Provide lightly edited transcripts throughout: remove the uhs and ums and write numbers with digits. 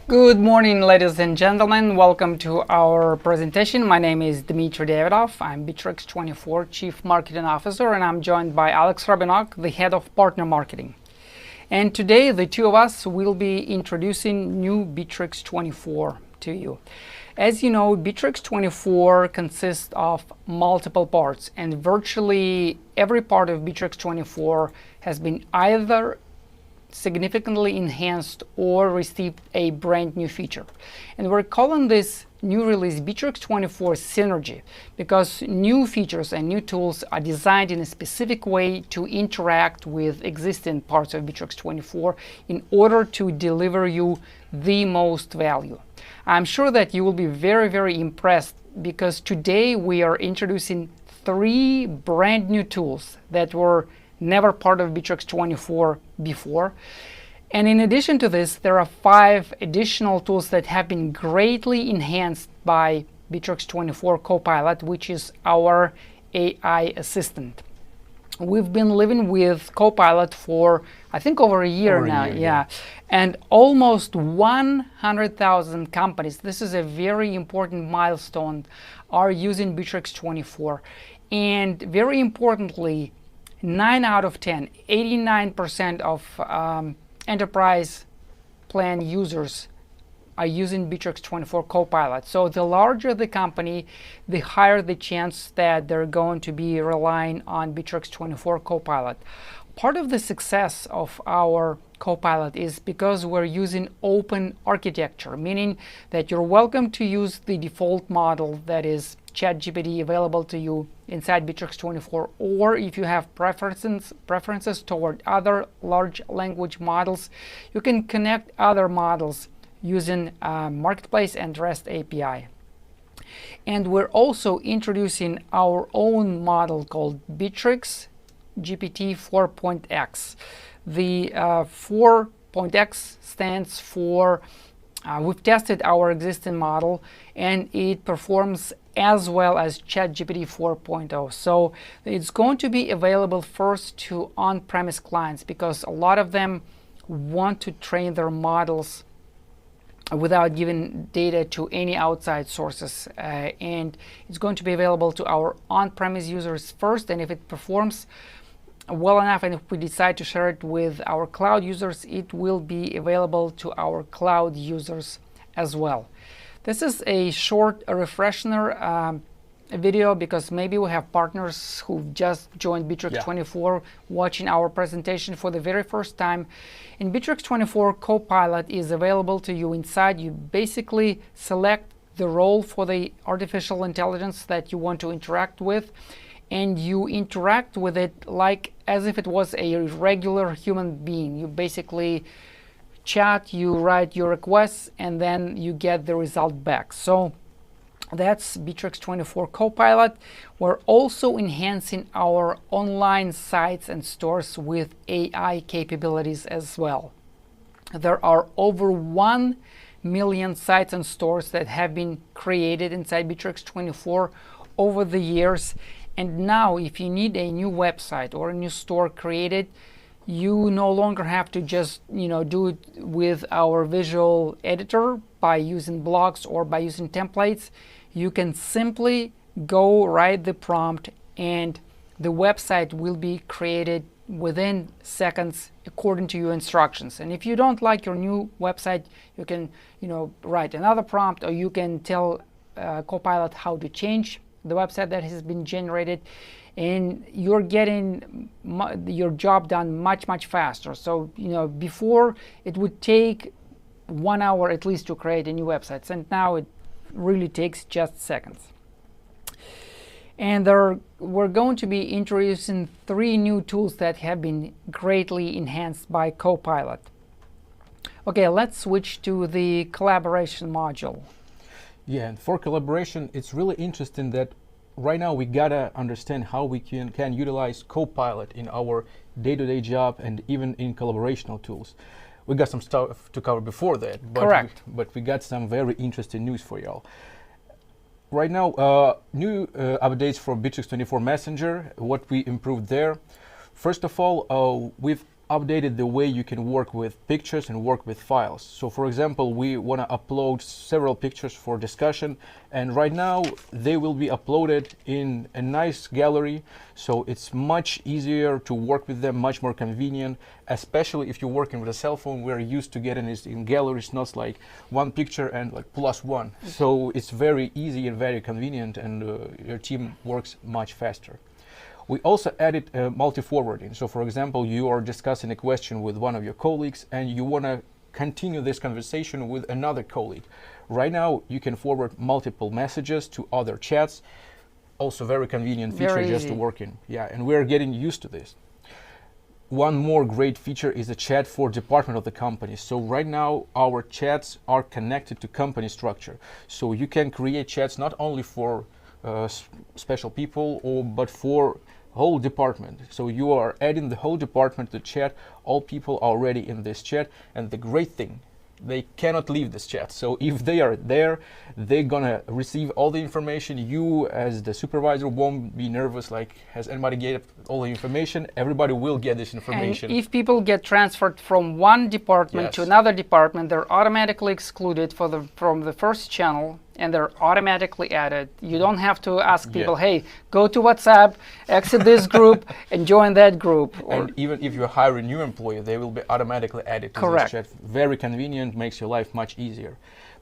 Good morning, ladies and gentlemen. Welcome to our presentation. My name is Dmitry Davidov. I'm Bitrix24 Chief Marketing Officer, and I'm joined by Alex Rabinok, the Head of Partner Marketing. And today, the two of us will be introducing new Bitrix24 to you. As you know, Bitrix24 consists of multiple parts, and virtually every part of Bitrix24 has been either significantly enhanced or received a brand new feature. And we're calling this new release Bitrix24 Synergy because new features and new tools are designed in a specific way to interact with existing parts of Bitrix24 in order to deliver you the most value. I'm sure that you will be very impressed because today we are introducing 3 brand new tools that were never part of Bitrix24 before. And in addition to this, there are 5 additional tools that have been greatly enhanced by Bitrix24 Copilot, which is our AI assistant. We've been living with Copilot for, I think, over a year now. Yeah. And almost 100,000 companies, this is a very important milestone, are using Bitrix24. And very importantly, 9 out of 10, 89% of enterprise plan users are using Bitrix24 Copilot. So the larger the company, the higher the chance that they're going to be relying on Bitrix24 Copilot. Part of the success of our Copilot is because we're using open architecture, meaning that you're welcome to use the default model that is ChatGPT available to you inside Bitrix24, or if you have preferences toward other large language models, you can connect other models using Marketplace and REST API. And we're also introducing our own model called Bitrix GPT 4.x. The 4.x stands for we've tested our existing model and it performs as well as ChatGPT 4.0. So it's going to be available first to on-premise clients because a lot of them want to train their models without giving data to any outside sources. And it's going to be available to our on-premise users first, and if it performs well enough and if we decide to share it with our cloud users, it will be available to our cloud users as well. This is a short refresher video because maybe we have partners who just joined Bitrix24 watching our presentation for the very first time. In Bitrix24 Copilot is available to you inside. You basically select the role for the artificial intelligence that you want to interact with, and you interact with it like as if it was a regular human being. You basically chat, you write your requests, and then you get the result back. So that's Bitrix24 Copilot. We're also enhancing our online sites and stores with AI capabilities as well. There are over 1 million sites and stores that have been created inside Bitrix24 over the years. And now if you need a new website or a new store created, you no longer have to just do it with our visual editor by using blocks or by using templates. You can simply go write the prompt and the website will be created within seconds according to your instructions. And if you don't like your new website, you can write another prompt, or you can tell Copilot how to change the website that has been generated, and you're getting your job done much faster. So before it would take 1 hour at least to create a new website, and now it really takes just seconds. And we're going to be introducing 3 new tools that have been greatly enhanced by Copilot. Okay, let's switch to the collaboration module. Yeah, and for collaboration, it's really interesting that right now we gotta understand how we can utilize Copilot in our day-to-day job and even in collaborational tools. We got some stuff to cover before that, but we got some very interesting news for y'all. Right now, new updates for Bitrix24 Messenger, what we improved there. First of all, we've updated the way you can work with pictures and work with files. So for example, we want to upload several pictures for discussion, and right now they will be uploaded in a nice gallery, so it's much easier to work with them, much more convenient, especially if you're working with a cell phone. We're used to getting it in galleries, not like one picture and like +1. So it's very easy and very convenient, and your team works much faster. We also added multi-forwarding. So for example, you are discussing a question with one of your colleagues and you want to continue this conversation with another colleague. Right now, you can forward multiple messages to other chats. Also very convenient feature just to work in. Yeah, and we're getting used to this. One more great feature is a chat for department of the company. So right now, our chats are connected to company structure. So you can create chats not only for special people, but for whole department. So you are adding the whole department to chat. All people are already in this chat, and the great thing, they cannot leave this chat. So if they are there, they're gonna receive all the information. You as the supervisor won't be nervous, like, has anybody get all the information? Everybody will get this information. And if people get transferred from one department to another department, they're automatically excluded from the first channel, and they're automatically added. You don't have to ask people, hey, go to WhatsApp, exit this group, and join that group. And even if you hire a new employee, they will be automatically added to this chat. Very convenient, makes your life much easier.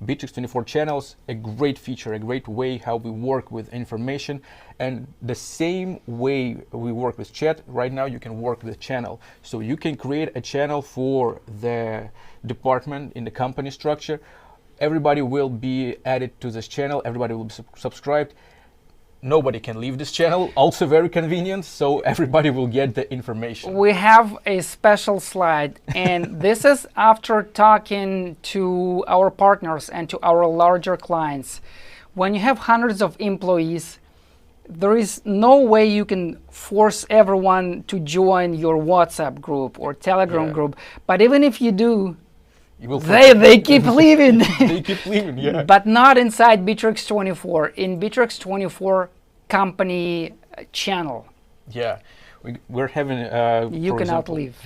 Bitrix24 channels, a great feature, a great way how we work with information. And the same way we work with chat, right now you can work with channel. So you can create a channel for the department in the company structure. Everybody will be added to this channel, everybody will be subscribed. Nobody can leave this channel, also very convenient, so everybody will get the information. We have a special slide, and this is after talking to our partners and to our larger clients. When you have hundreds of employees, there is no way you can force everyone to join your WhatsApp group or Telegram group, but even if you do, they keep leaving. They keep leaving, yeah. But not inside Bitrix24, in Bitrix24 company channel. Yeah, we're having you cannot leave.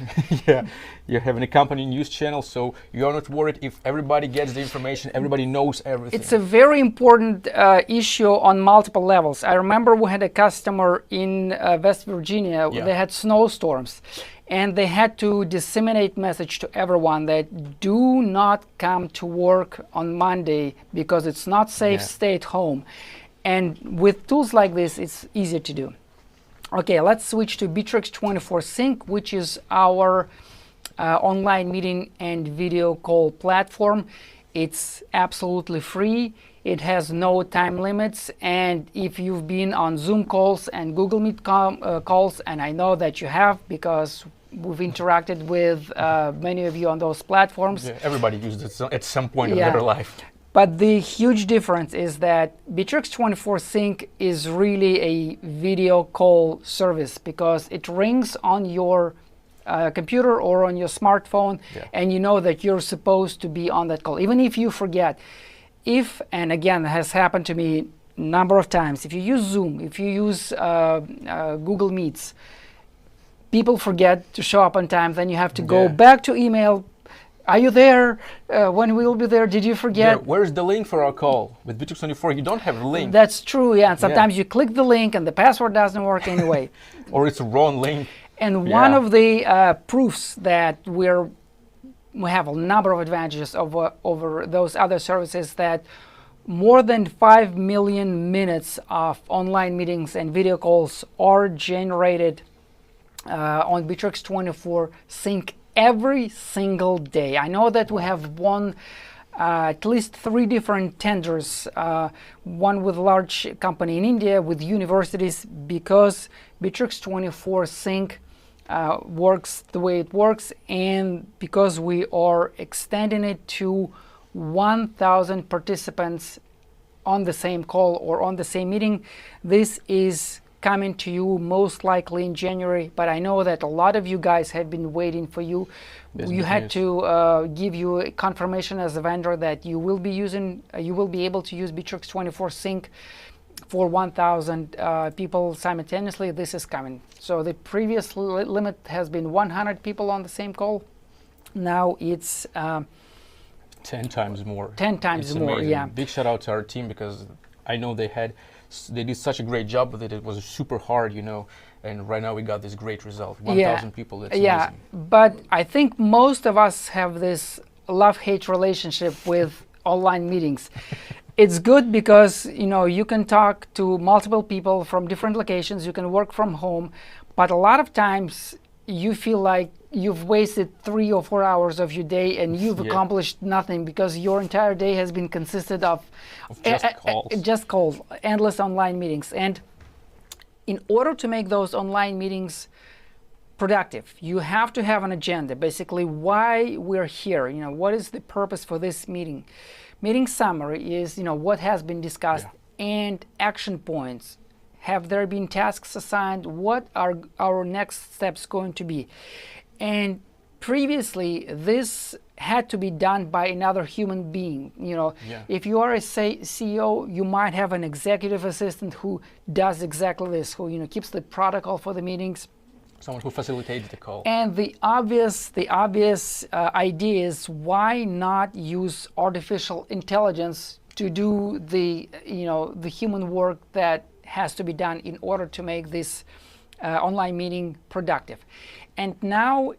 Yeah, you're having a company news channel, so you're not worried if everybody gets the information, everybody knows everything. It's a very important issue on multiple levels. I remember we had a customer in West Virginia. They had snowstorms, and they had to disseminate message to everyone that do not come to work on Monday because it's not safe, stay at home. And with tools like this, it's easier to do. Okay, let's switch to Bitrix24 Sync, which is our online meeting and video call platform. It's absolutely free. It has no time limits, and if you've been on Zoom calls and Google Meet calls, and I know that you have because we've interacted with many of you on those platforms. Yeah, everybody uses it at some point in their life. But the huge difference is that Bitrix24 Sync is really a video call service because it rings on your computer or on your smartphone, and you know that you're supposed to be on that call, even if you forget. If, and again, it has happened to me a number of times, if you use Zoom, if you use Google Meets, people forget to show up on time, then you have to go back to email. Are you there? When we will be there? Did you forget? Where's the link for our call? With Bitrix24, you don't have a link. That's true, and sometimes you click the link and the password doesn't work anyway. Or it's a wrong link. And one of the proofs that we have a number of advantages over those other services, that more than 5 million minutes of online meetings and video calls are generated on Bitrix24 Sync every single day. I know that we have won at least 3 different tenders, one with a large company in India, with universities, because Bitrix24 Sync works the way it works, and because we are extending it to 1,000 participants on the same call or on the same meeting. This is coming to you most likely in January, but I know that a lot of you guys have been waiting for you. You had to give you a confirmation as a vendor that you will be using, you will be able to use Bitrix24 Sync for 1,000 people simultaneously, this is coming. So the previous limit has been 100 people on the same call. Now it's 10 times more. 10 times it's more, amazing. yeah. Big shout out to our team, because I know they did such a great job with it. It was super hard, you know, and right now we got this great result. 1,000 people, that's amazing. But I think most of us have this love-hate relationship with online meetings. It's good because, you know, you can talk to multiple people from different locations, you can work from home, but a lot of times you feel like you've wasted 3 or 4 hours of your day and you've accomplished nothing, because your entire day has been consisted of just calls, endless online meetings. And in order to make those online meetings productive, you have to have an agenda, basically why we're here, you know, what is the purpose for this meeting. Meeting summary is, you know, what has been discussed, and action points. Have there been tasks assigned? What are our next steps going to be? And previously, this had to be done by another human being. You know, if you are a CEO, you might have an executive assistant who does exactly this, who, you know, keeps the protocol for the meetings. Someone who facilitates the call. And the obvious idea is, why not use artificial intelligence to do the, you know, the human work that has to be done in order to make this online meeting productive. And now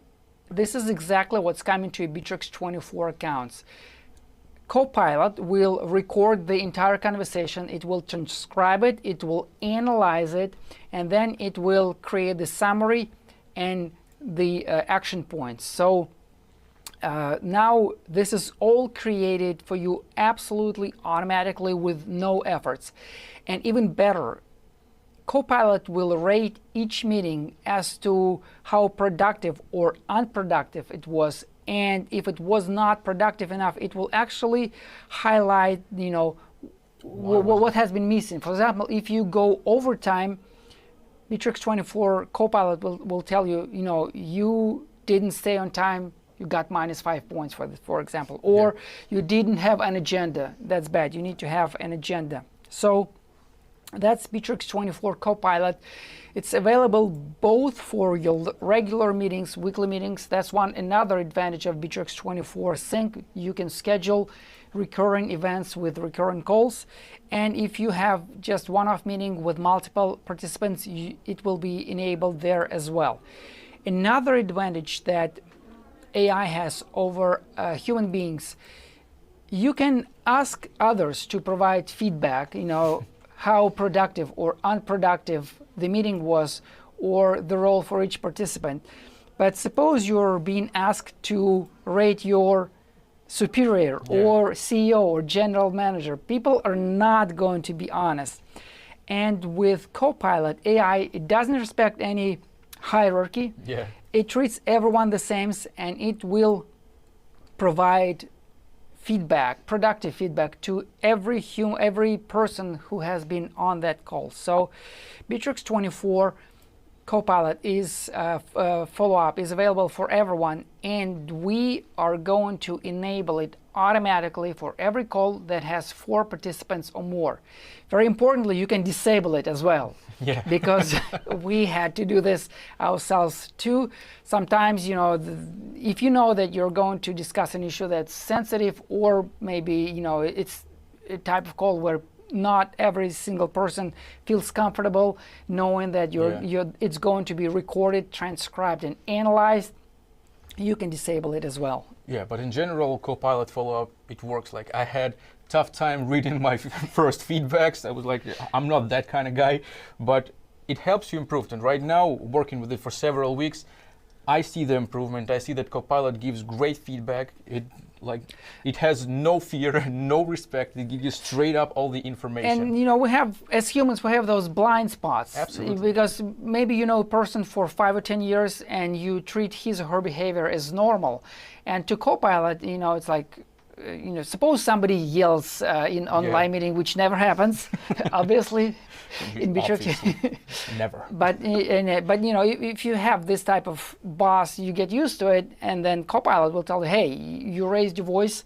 this is exactly what's coming to Bitrix24 accounts. Copilot will record the entire conversation, it will transcribe it, it will analyze it, and then it will create the summary and the action points. So now this is all created for you absolutely automatically with no efforts. And even better, Copilot will rate each meeting as to how productive or unproductive it was. And if it was not productive enough, it will actually highlight, you know, what has been missing. For example, if you go overtime, Bitrix24 Copilot will tell you, you know, you didn't stay on time, you got -5 points for example. Or you didn't have an agenda, that's bad, you need to have an agenda. So that's Bitrix24 Copilot. It's available both for your regular meetings, weekly meetings. That's another advantage of Bitrix24 Sync. You can schedule recurring events with recurring calls. And if you have just one-off meeting with multiple participants, it will be enabled there as well. Another advantage that AI has over human beings, you can ask others to provide feedback, you know, how productive or unproductive the meeting was, or the role for each participant. But suppose you're being asked to rate your superior or CEO or general manager. People are not going to be honest. And with Copilot AI, it doesn't respect any hierarchy. It treats everyone the same, and it will provide feedback, productive feedback, to every person who has been on that call. So Bitrix24 Copilot is follow-up is available for everyone, and we are going to enable it automatically for every call that has 4 participants or more. Very importantly, you can disable it as well, because we had to do this ourselves too. Sometimes, you know, if you know that you're going to discuss an issue that's sensitive, or maybe, you know, it's a type of call where not every single person feels comfortable knowing that it's going to be recorded, transcribed, and analyzed, you can disable it as well. Yeah, but in general, Copilot follow-up, it works. Like, I had tough time reading my first feedbacks. I was like, I'm not that kind of guy, but it helps you improve. And right now, working with it for several weeks, I see the improvement. I see that Copilot gives great feedback. It has no fear, no respect. They give you straight up all the information. And, you know, we have, as humans, we have those blind spots. Absolutely. Because maybe you know a person for 5 or 10 years and you treat his or her behavior as normal. And to Copilot, you know, it's like, you know, suppose somebody yells in online meeting, which never happens, obviously. In Bitrix, never. But you know, if you have this type of boss, you get used to it, and then Copilot will tell you, hey, you raised your voice,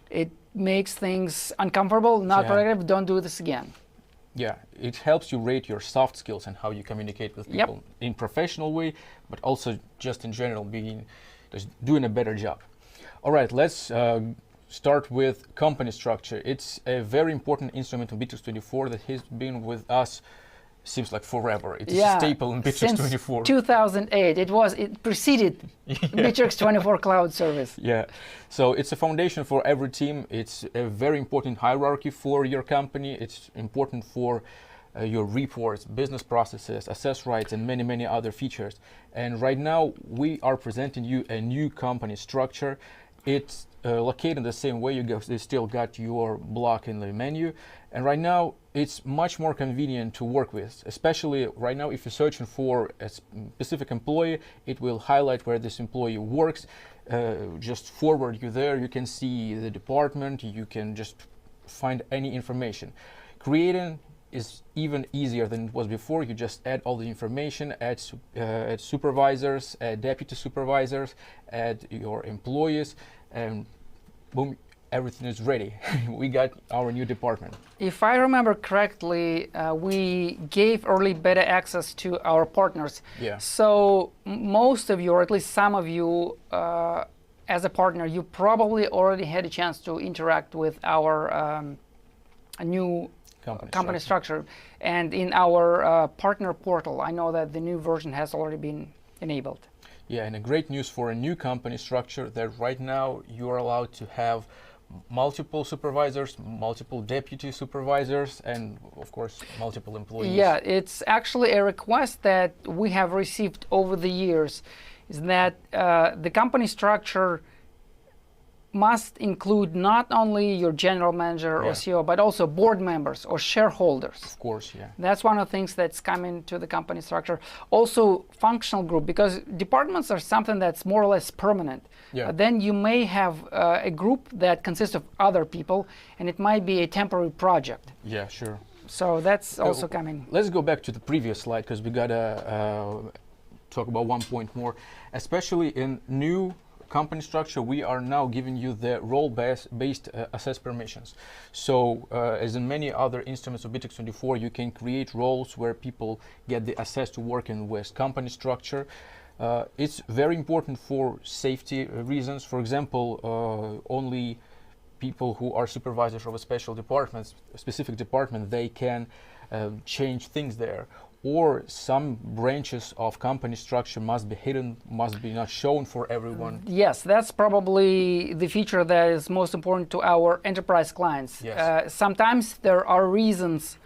it makes things uncomfortable, not productive, don't do this again. Yeah, it helps you rate your soft skills and how you communicate with people in professional way, but also just in general just doing a better job. All right, let's start with company structure. It's a very important instrument in Bitrix24 that has been with us seems like forever. It's a staple in Bitrix24. Since 2008, it preceded Bitrix24 cloud service. Yeah, so it's a foundation for every team. It's a very important hierarchy for your company. It's important for your reports, business processes, access rights, and many, many other features. And right now, we are presenting you a new company structure. It's located the same way. You still got your block in the menu. And right now, it's much more convenient to work with, especially right now if you're searching for a specific employee, it will highlight where this employee works, just forward you there, you can see the department, you can just find any information. Creating is even easier than it was before. You just add all the information, add supervisors, add deputy supervisors, add your employees, and boom, everything is ready. We got our new department. If I remember correctly, we gave early beta access to our partners. Yeah. So most of you, or at least some of you, as a partner, you probably already had a chance to interact with our new company structure. And in our partner portal, I know that the new version has already been enabled. Yeah, and a great news for a new company structure that right now you are allowed to have multiple supervisors, multiple deputy supervisors, and of course multiple employees. Yeah, it's actually a request that we have received over the years, is that the company structure must include not only your general manager or CEO, but also board members or shareholders. Of course, yeah. That's one of the things that's coming to the company structure. Also, functional group, because departments are something that's more or less permanent. Yeah. Then you may have a group that consists of other people, and it might be a temporary project. Yeah, sure. So that's also coming. Let's go back to the previous slide, because we gotta talk about one point more, especially in new company structure. We are now giving you the role-based access permissions. So as in many other instruments of Bitrix24, you can create roles where people get the access to working with company structure. It's very important for safety reasons. For example, only people who are supervisors of a special department, a specific department, they can change things there. Or some branches of company structure must be hidden, must be not shown for everyone. Yes, that's probably the feature that is most important to our enterprise clients. Yes. Sometimes there are reasons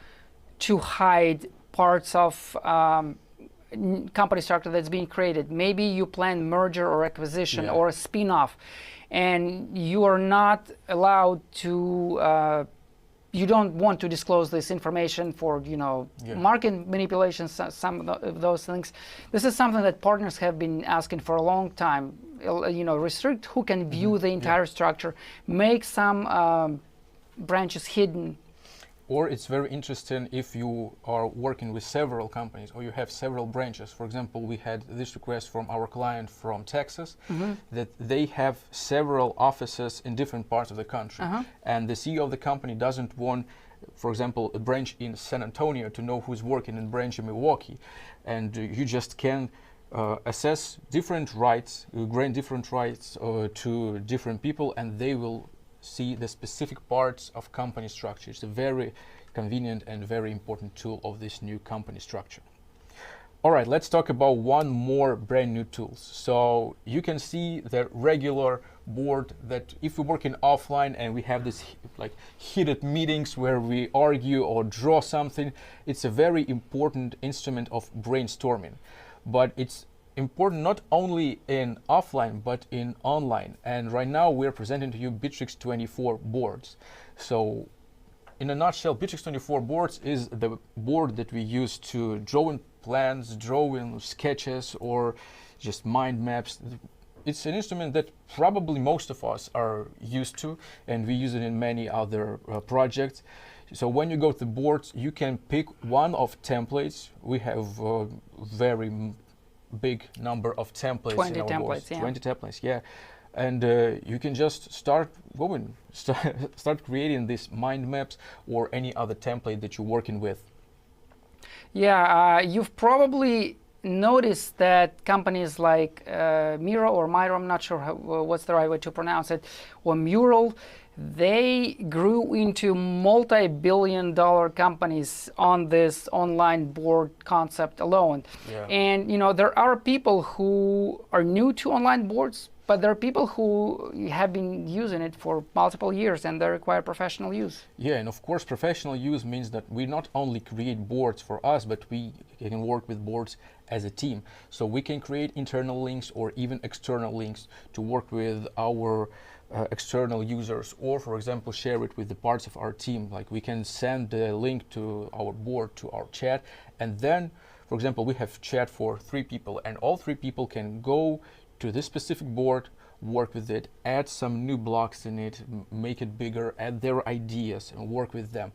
to hide parts of company structure that's being created. Maybe you plan merger or acquisition or a spin-off, and you are not allowed to you don't want to disclose this information for, market manipulations, some of those things. This is something that partners have been asking for a long time. Restrict who can view the entire structure, make some branches hidden. Or it's very interesting if you are working with several companies or you have several branches. For example, we had this request from our client from Texas that they have several offices in different parts of the country. And the CEO of the company doesn't want, for example, a branch in San Antonio to know who's working in branch in Milwaukee. And you just can assess different rights, grant different rights to different people, and they will see the specific parts of company structure. It's a very convenient and very important tool of this new company structure. All right, let's talk about one more brand new tool. So you can see the regular board that if we're working offline and we have this like heated meetings where we argue or draw something, it's a very important instrument of brainstorming. But it's important not only in offline but in online, and right now we're presenting to you Bitrix24 boards. So in a nutshell, Bitrix24 boards is the board that we use to draw in plans, draw in sketches, or just mind maps. It's an instrument that probably most of us are used to, and we use it in many other projects. So when you go to the boards, you can pick one of templates. We have very big number of templates. 20 in our templates, boards. yeah. 20 templates, yeah. and you can just start going, start creating these mind maps or any other template that you're working with. Yeah, you've probably noticed that companies like Miro or Miro, I'm not sure what's the right way to pronounce it, or Mural, they grew into multi-billion-dollar companies on this online board concept alone. Yeah. And there are people who are new to online boards, but there are people who have been using it for multiple years and they require professional use. Yeah, and of course professional use means that we not only create boards for us, but we can work with boards as a team. So we can create internal links or even external links to work with our external users, or for example share it with the parts of our team. Like we can send the link to our board to our chat, and then for example we have chat for 3 people, and all 3 people can go to this specific board, work with it, add some new blocks in it, make it bigger, add their ideas and work with them.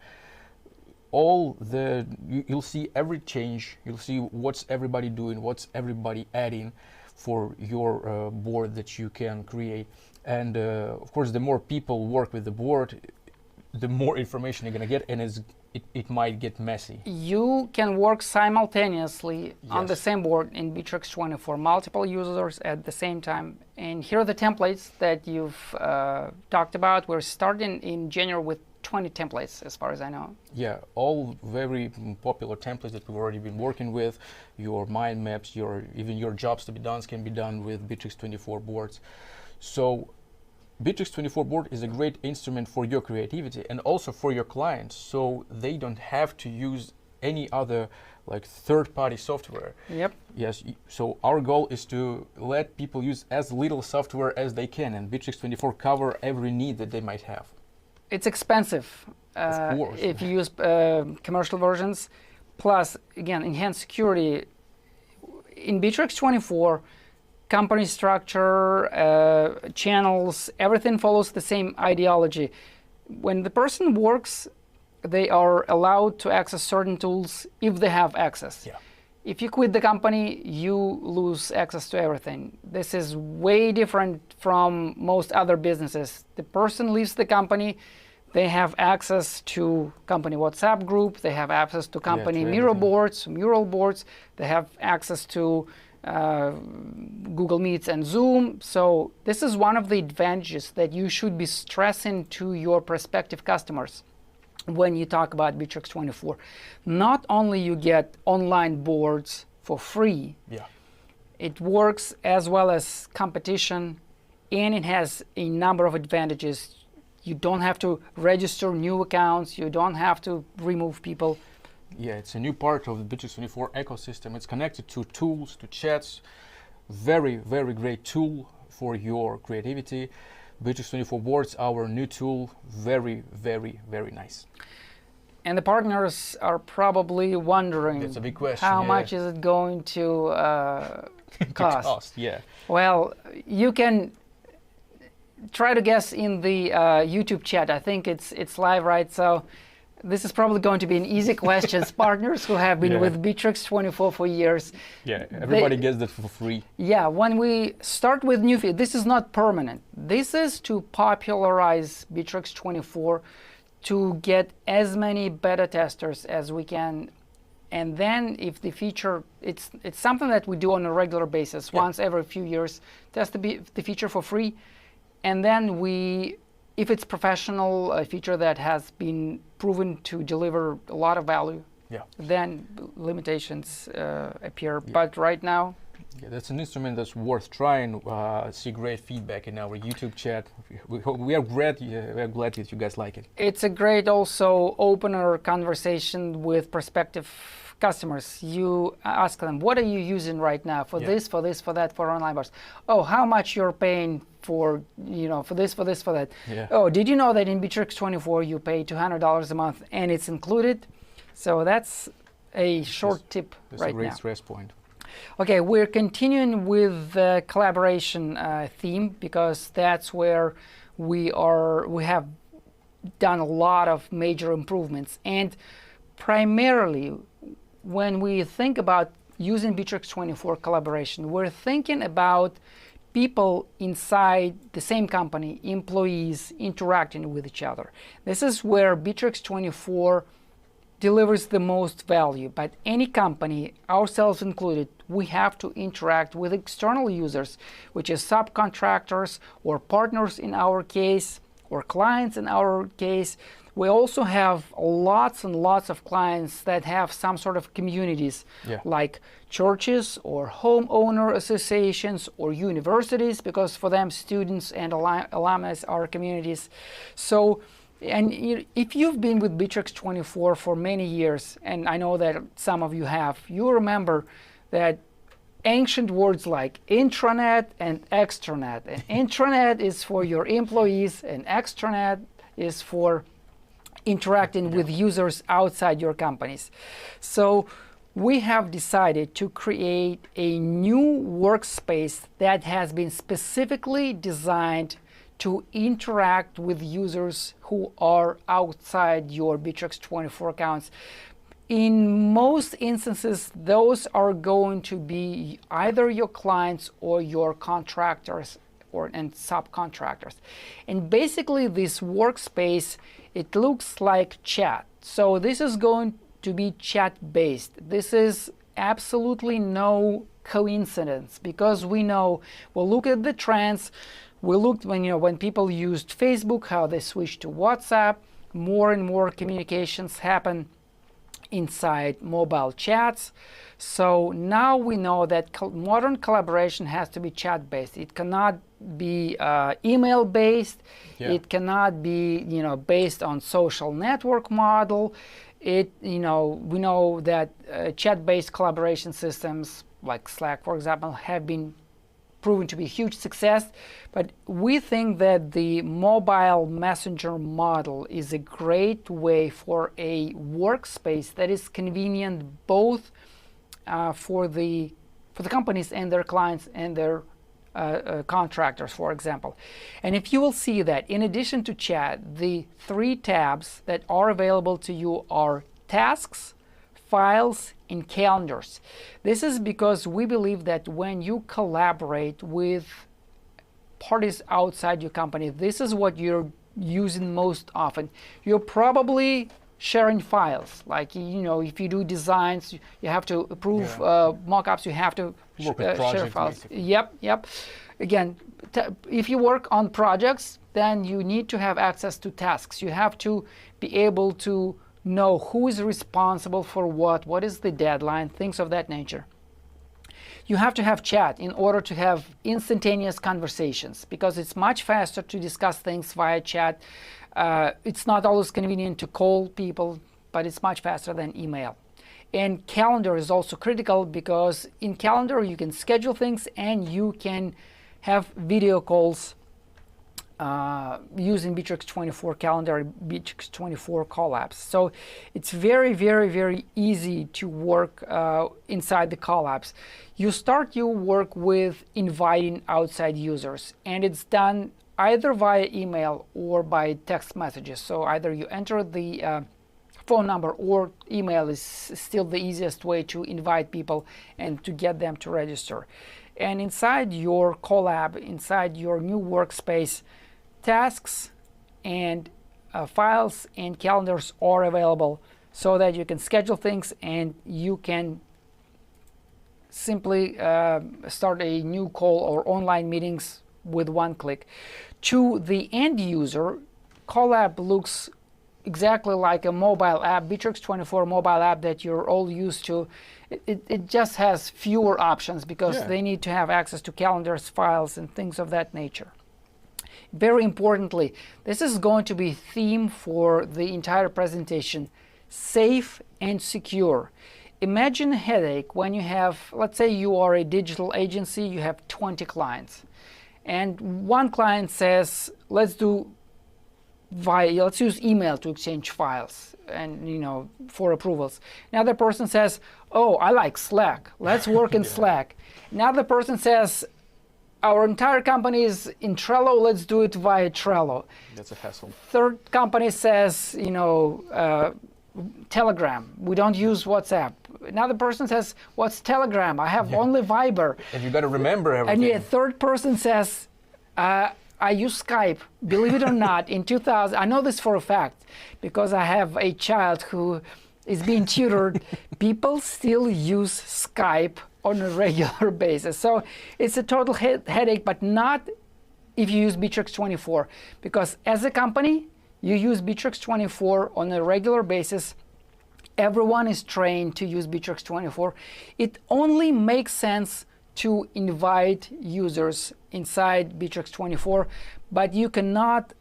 You'll see every change, you'll see what's everybody doing, what's everybody adding for your board that you can create. And of course the more people work with the board, the more information you're going to get, and it might get messy. You can work simultaneously on Yes. the same board in Bitrix24, multiple users at the same time. And here are the templates that you've talked about. We're starting in January with 20 templates, as far as I know. Yeah, all very popular templates that we've already been working with. Your mind maps, even your jobs to be done can be done with Bitrix24 boards. So Bitrix24 board is a great instrument for your creativity and also for your clients, so they don't have to use any other like third-party software. Yep. Yes, so our goal is to let people use as little software as they can, and Bitrix24 cover every need that they might have. It's expensive Of course. if you use commercial versions. Plus, again, enhanced security. In Bitrix24, company structure, channels, everything follows the same ideology. When the person works, they are allowed to access certain tools if they have access. Yeah. If you quit the company, you lose access to everything. This is way different from most other businesses. The person leaves the company, they have access to company WhatsApp group, they have access to company Miro boards, Mural boards, they have access to Google Meets and Zoom. So this is one of the advantages that you should be stressing to your prospective customers when you talk about Bitrix24. Not only you get online boards for free, Yeah. it works as well as competition, and it has a number of advantages. You don't have to register new accounts, you don't have to remove people. Yeah, it's a new part of the Bitrix24 ecosystem. It's connected to tools, to chats. Very, very great tool for your creativity. Bitrix24 boards, our new tool, very, very, very nice. And the partners are probably wondering, That's a big question. how yeah. much is it going to cost? Yeah. Well, you can try to guess in the YouTube chat. I think it's live, right? So this is probably going to be an easy question. Partners who have been with Bitrix24 for years. Yeah, everybody gets that for free. Yeah, when we start with new features, this is not permanent. This is to popularize Bitrix24, to get as many beta testers as we can. And then if the feature, it's something that we do on a regular basis, once every few years, test the feature for free. And then if it's professional, a feature that has been proven to deliver a lot of value, then limitations appear. But right now, that's an instrument that's worth trying. See great feedback in our YouTube chat. We are glad that you guys like it. It's a great also opener conversation with prospective customers. You ask them, what are you using right now for this, for this, for that, for online bars? Oh, how much you're paying for, for this, for this, for that. Yeah. Oh, did you know that in Bitrix24 you pay $200 a month and it's included? So that's a short tip that's right a great now. stress point. Okay, we're continuing with the collaboration theme, because that's where we have done a lot of major improvements. And primarily, when we think about using Bitrix24 collaboration, we're thinking about people inside the same company, employees interacting with each other. This is where Bitrix24 delivers the most value. But any company, ourselves included, we have to interact with external users, which is subcontractors or partners in our case, or clients in our case. We also have lots and lots of clients that have some sort of communities, like churches or homeowner associations or universities, because for them students and alumni are communities. So, and if you've been with Bitrix24 for many years, and I know that some of you have, you remember that ancient words like intranet and extranet. And intranet is for your employees, and extranet is for interacting with users outside your companies. So we have decided to create a new workspace that has been specifically designed to interact with users who are outside your Bitrix24 accounts. In most instances, those are going to be either your clients or your contractors and subcontractors. And basically this workspace, it looks like chat. So this is going to be chat-based. This is absolutely no coincidence, because we know, we'll look at the trends. We looked when people used Facebook, how they switched to WhatsApp. More and more communications happen inside mobile chats. So now we know that modern collaboration has to be chat-based. It cannot be email-based. It cannot be based on social network model. We know that chat-based collaboration systems like Slack, for example, have been proven to be a huge success, but we think that the mobile messenger model is a great way for a workspace that is convenient both for the companies and their clients and their contractors, for example. And if you will see that in addition to chat, the 3 tabs that are available to you are tasks, files, and calendars. This is because we believe that when you collaborate with parties outside your company, this is what you're using most often. You're probably sharing files, like if you do designs, you have to approve mock-ups, you have to share files. Basically. Yep. Again, if you work on projects, then you need to have access to tasks. You have to be able to know who is responsible for what is the deadline, things of that nature. You have to have chat in order to have instantaneous conversations, because it's much faster to discuss things via chat. It's not always convenient to call people, but it's much faster than email. And calendar is also critical, because in calendar you can schedule things and you can have video calls using Bitrix24 calendar, Bitrix24 call apps. So it's very, very, very easy to work inside the call apps. You start your work with inviting outside users, and it's done either via email or by text messages. So either you enter the phone number, or email is still the easiest way to invite people and to get them to register. And inside your call app, inside your new workspace, tasks and files and calendars are available, so that you can schedule things and you can simply start a new call or online meetings with one click. To the end user, call app looks exactly like a mobile app, Bitrix24 mobile app that you're all used to. It just has fewer options, because they need to have access to calendars, files, and things of that nature. Very importantly, this is going to be theme for the entire presentation: safe and secure. Imagine a headache when you have, let's say you are a digital agency, you have 20 clients, and one client says, let's use email to exchange files and for approvals. Another person says, oh, I like Slack, let's work in Slack. Another person says, our entire company is in Trello, let's do it via Trello. That's a hassle. Third company says, Telegram. We don't use WhatsApp. Another person says, what's Telegram? I have only Viber. And you got to remember everything. And a third person says, I use Skype. Believe it or not, in 2000, I know this for a fact because I have a child who is being tutored. People still use Skype on a regular basis. So it's a total headache, but not if you use Bitrix24, because as a company, you use Bitrix24 on a regular basis. Everyone is trained to use Bitrix24. It only makes sense to invite users inside Bitrix24, but you cannot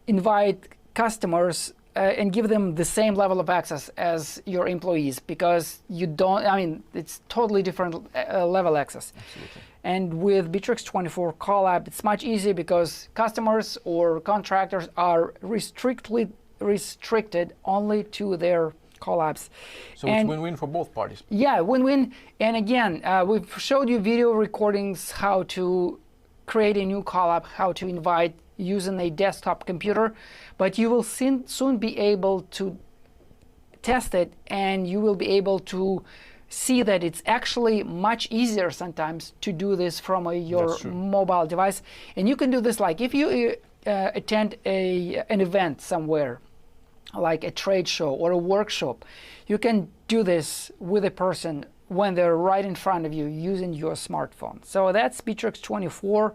invite customers and give them the same level of access as your employees, because you don't, I mean, it's totally different level access. Absolutely. And with Bitrix24 Collab, it's much easier because customers or contractors are restricted only to their collabs. So it's win-win for both parties. Yeah, win-win. And again, we've showed you video recordings how to create a new collab, how to invite using a desktop computer, but you will soon be able to test it, and you will be able to see that it's actually much easier sometimes to do this from your mobile device. And you can do this like if you attend an event somewhere, like a trade show or a workshop, you can do this with a person when they're right in front of you using your smartphone. So that's Bitrix24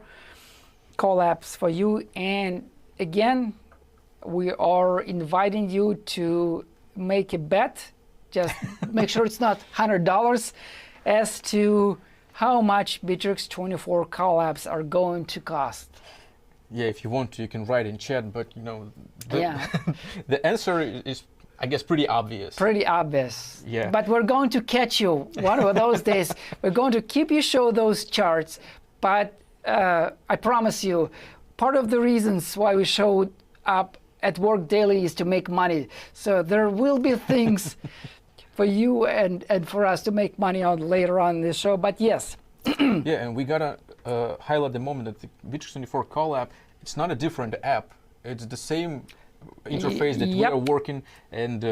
collabs for you. And again, we are inviting you to make a bet. Just make sure it's not $100 as to how much Bitrix24 collabs are going to cost. Yeah, if you want to, you can write in chat, but you know, the answer is, I guess, pretty obvious. Pretty obvious. Yeah. But we're going to catch you one of those days. We're going to keep you show those charts, but I promise you, part of the reasons why we showed up at work daily is to make money. So there will be things for you and for us to make money on later on in the show, but yes. Yeah, and we gotta highlight the moment that the Bitrix24 Collab, it's not a different app. It's the same interface that we are working, and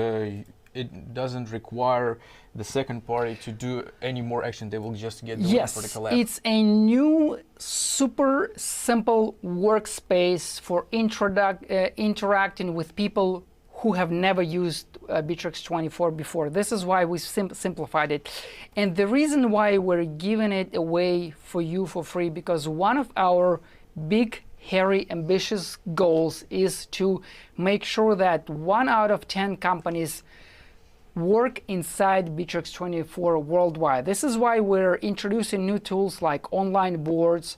it doesn't require the second party to do any more action. They will just get the link for the collab. It's a new, super simple workspace for interacting with people who have never used Bitrix24 before. This is why we simplified it. And the reason why we're giving it away for you for free, because one of our big, hairy, ambitious goals is to make sure that 1 out of 10 companies work inside Bitrix24 worldwide. This is why we're introducing new tools like online boards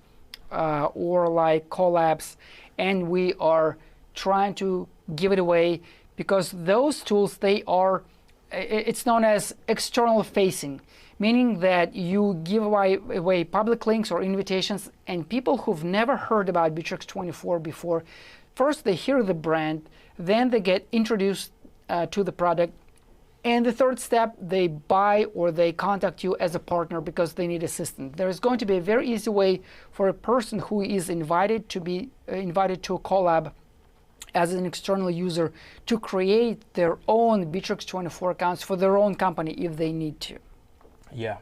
or like collabs, and we are trying to give it away because those tools, they are, it's known as external facing, meaning that you give away public links or invitations, and people who've never heard about Bitrix24 before, first they hear the brand, then they get introduced to the product, and the third step, they buy or they contact you as a partner because they need assistance. There is going to be a very easy way for a person who is invited to be invited to a collab as an external user to create their own Bitrix24 accounts for their own company if they need to. Yeah.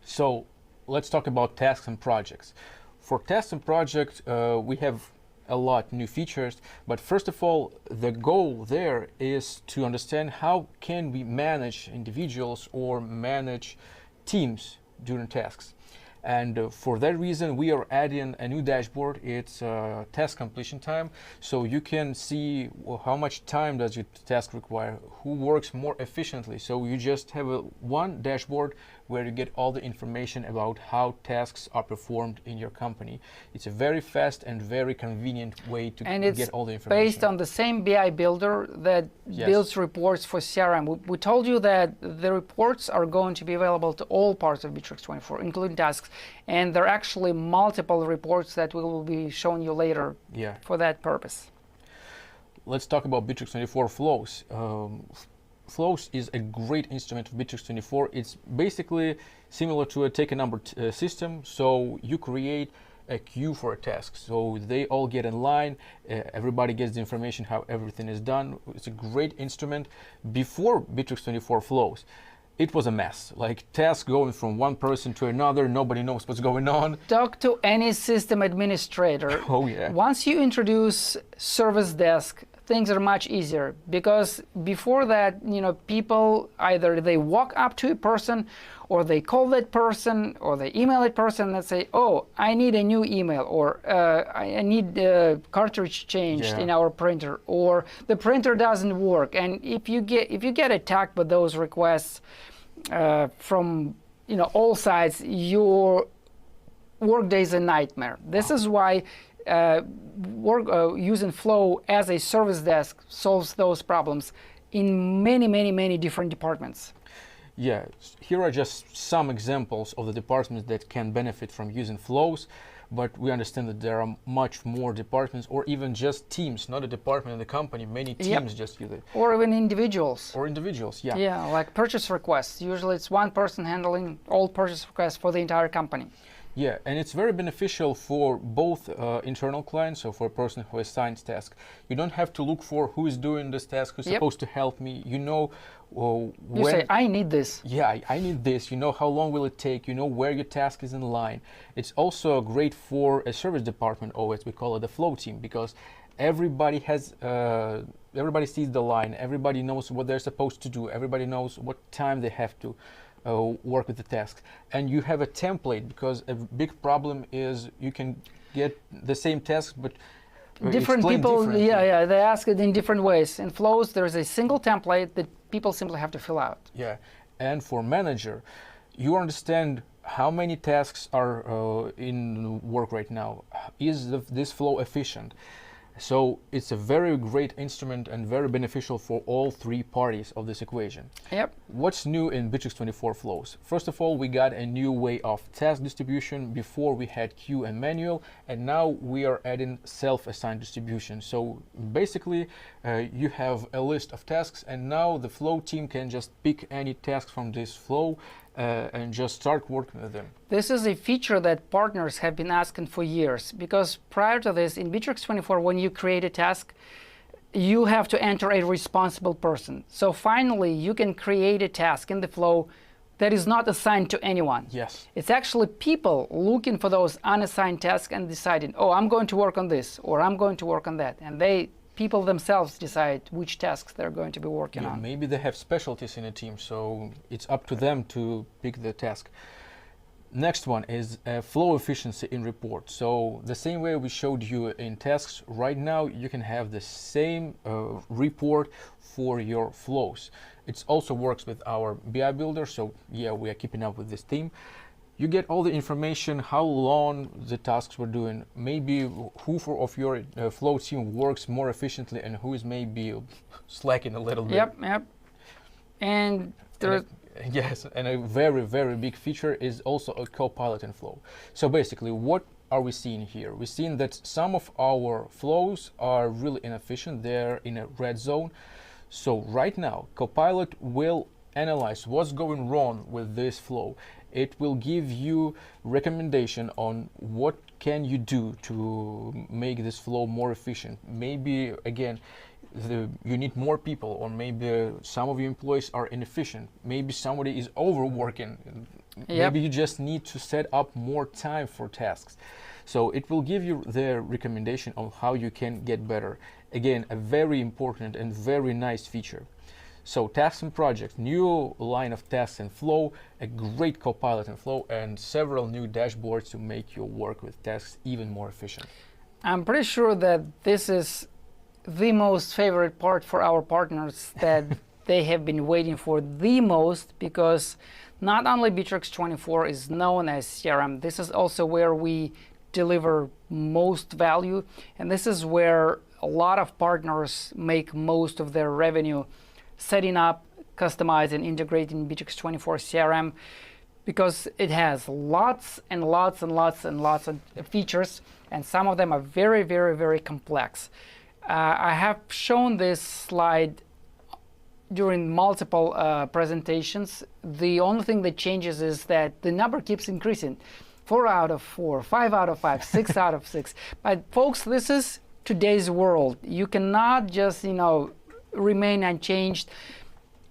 So let's talk about tasks and projects. For tasks and projects, we have a lot new features, but first of all, the goal there is to understand how can we manage individuals or manage teams during tasks. And for that reason, we are adding a new dashboard. It's task completion time. So you can see how much time does your task require, who works more efficiently. So you just have one dashboard where you get all the information about how tasks are performed in your company. It's a very fast and very convenient way to get all the information. And it's based on the same BI builder that builds reports for CRM. We told you that the reports are going to be available to all parts of Bitrix24, including tasks. And there are actually multiple reports that we will be showing you later for that purpose. Let's talk about Bitrix24 Flows. Flows is a great instrument of Bitrix24. It's basically similar to a take a number system. So you create a queue for a task. So they all get in line, everybody gets the information how everything is done. It's a great instrument. Before Bitrix24 flows, it was a mess, like tasks going from one person to another, nobody knows what's going on. Talk to any system administrator. Oh yeah. Once you introduce service desk, things are much easier, because before that, people either they walk up to a person, or they call that person, or they email that person and say, oh, I need a new email, or I need the cartridge changed in our printer, or the printer doesn't work. And if you get attacked by those requests from all sides, your workday is a nightmare. This is why using Flow as a service desk solves those problems in many different departments. Yeah, here are just some examples of the departments that can benefit from using flows, but we understand that there are much more departments, or even just teams, not a department in the company, many teams just use it. Or even individuals. Or individuals, yeah. Yeah, like purchase requests. Usually it's one person handling all purchase requests for the entire company. Yeah, and it's very beneficial for both internal clients, so for a person who assigns tasks. You don't have to look for who is doing this task, who's supposed to help me. You know when... You say, I need this. Yeah, I need this. You know how long will it take. You know where your task is in line. It's also great for a service department, or as we call it, the flow team, because everybody has... everybody sees the line. Everybody knows what they're supposed to do. Everybody knows what time they have to work with the tasks, and you have a template, because a big problem is you can get the same task but different people they ask it in different ways. In Flows there's a single template that people simply have to fill out. Yeah, and for manager, you understand how many tasks are in work right now. Is this flow efficient? So it's a very great instrument and very beneficial for all three parties of this equation. Yep. What's new in Bitrix24 flows? First of all, we got a new way of task distribution. Before we had queue and manual, and now we are adding self-assigned distribution. So basically, you have a list of tasks, and now the flow team can just pick any task from this flow and just start working with them. This is a feature that partners have been asking for years, because prior to this, in Bitrix24, when you create a task, you have to enter a responsible person. So finally, you can create a task in the flow that is not assigned to anyone. Yes. It's actually people looking for those unassigned tasks and deciding, oh, I'm going to work on this, or I'm going to work on that. And people themselves decide which tasks they're going to be working on. Maybe they have specialties in a team, so it's up to them to pick the task. Next one is flow efficiency in reports. So the same way we showed you in tasks, right now you can have the same report for your flows. It also works with our BI builder, so yeah, we are keeping up with this theme. You get all the information, how long the tasks were doing, maybe who of your flow team works more efficiently and who is maybe slacking a little bit. Yep. And yes, and a very big feature is also a Copilot in Flow. So basically, what are we seeing here? We're seeing that some of our flows are really inefficient. They're in a red zone. So right now, Copilot will analyze what's going wrong with this flow. It will give you recommendation on what can you do to make this flow more efficient. Maybe again, you need more people, or maybe some of your employees are inefficient. Maybe somebody is overworking. Maybe you just need to set up more time for tasks. So it will give you the recommendation on how you can get better. Again, a very important and very nice feature. So tasks and projects, new line of tasks and flow, a great Copilot in Flow, and several new dashboards to make your work with tasks even more efficient. I'm pretty sure that this is the most favorite part for our partners, that they have been waiting for the most, because not only Bitrix24 is known as CRM, this is also where we deliver most value, and this is where a lot of partners make most of their revenue, setting up, customizing, integrating Bitrix24 CRM, because it has lots and lots of features, and some of them are very complex. I have shown this slide during multiple presentations. The only thing that changes is that the number keeps increasing. 4 out of 4, 5 out of 5, 6 out of 6. But folks, this is today's world. You cannot just, remain unchanged.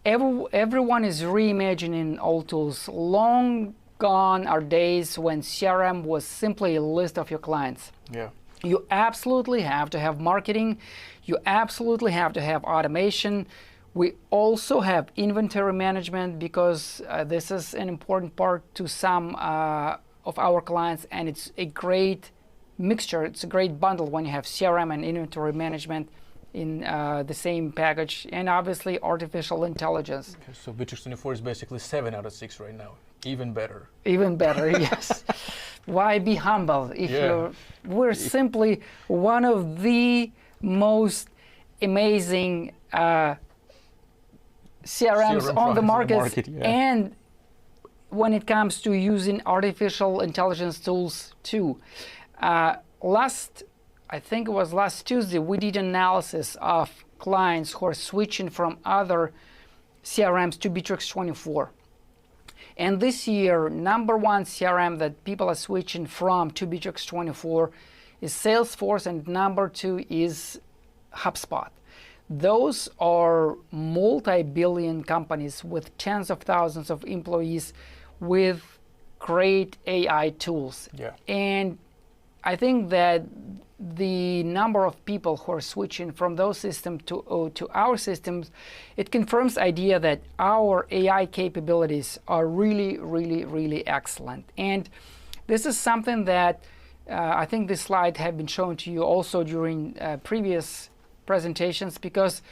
Everyone is reimagining old tools. Long gone are days when CRM was simply a list of your clients. Yeah. You absolutely have to have marketing. You absolutely have to have automation. We also have inventory management because this is an important part to some of our clients, and it's a great mixture. It's a great bundle when you have CRM and inventory management in the same package, and obviously artificial intelligence. Okay, so Bitrix24 is basically 7 out of 6 right now. Even better. Even better, yes. Why be humble if we're simply one of the most amazing CRMs on the market, and when it comes to using artificial intelligence tools too. I think it was last Tuesday, we did analysis of clients who are switching from other CRMs to Bitrix24. And this year, number one CRM that people are switching from to Bitrix24 is Salesforce, and number two is HubSpot. Those are multi-billion companies with tens of thousands of employees with great AI tools. Yeah. And I think that the number of people who are switching from those systems to our systems, it confirms the idea that our AI capabilities are really, really, really excellent. And this is something that I think this slide have been shown to you also during previous presentations, because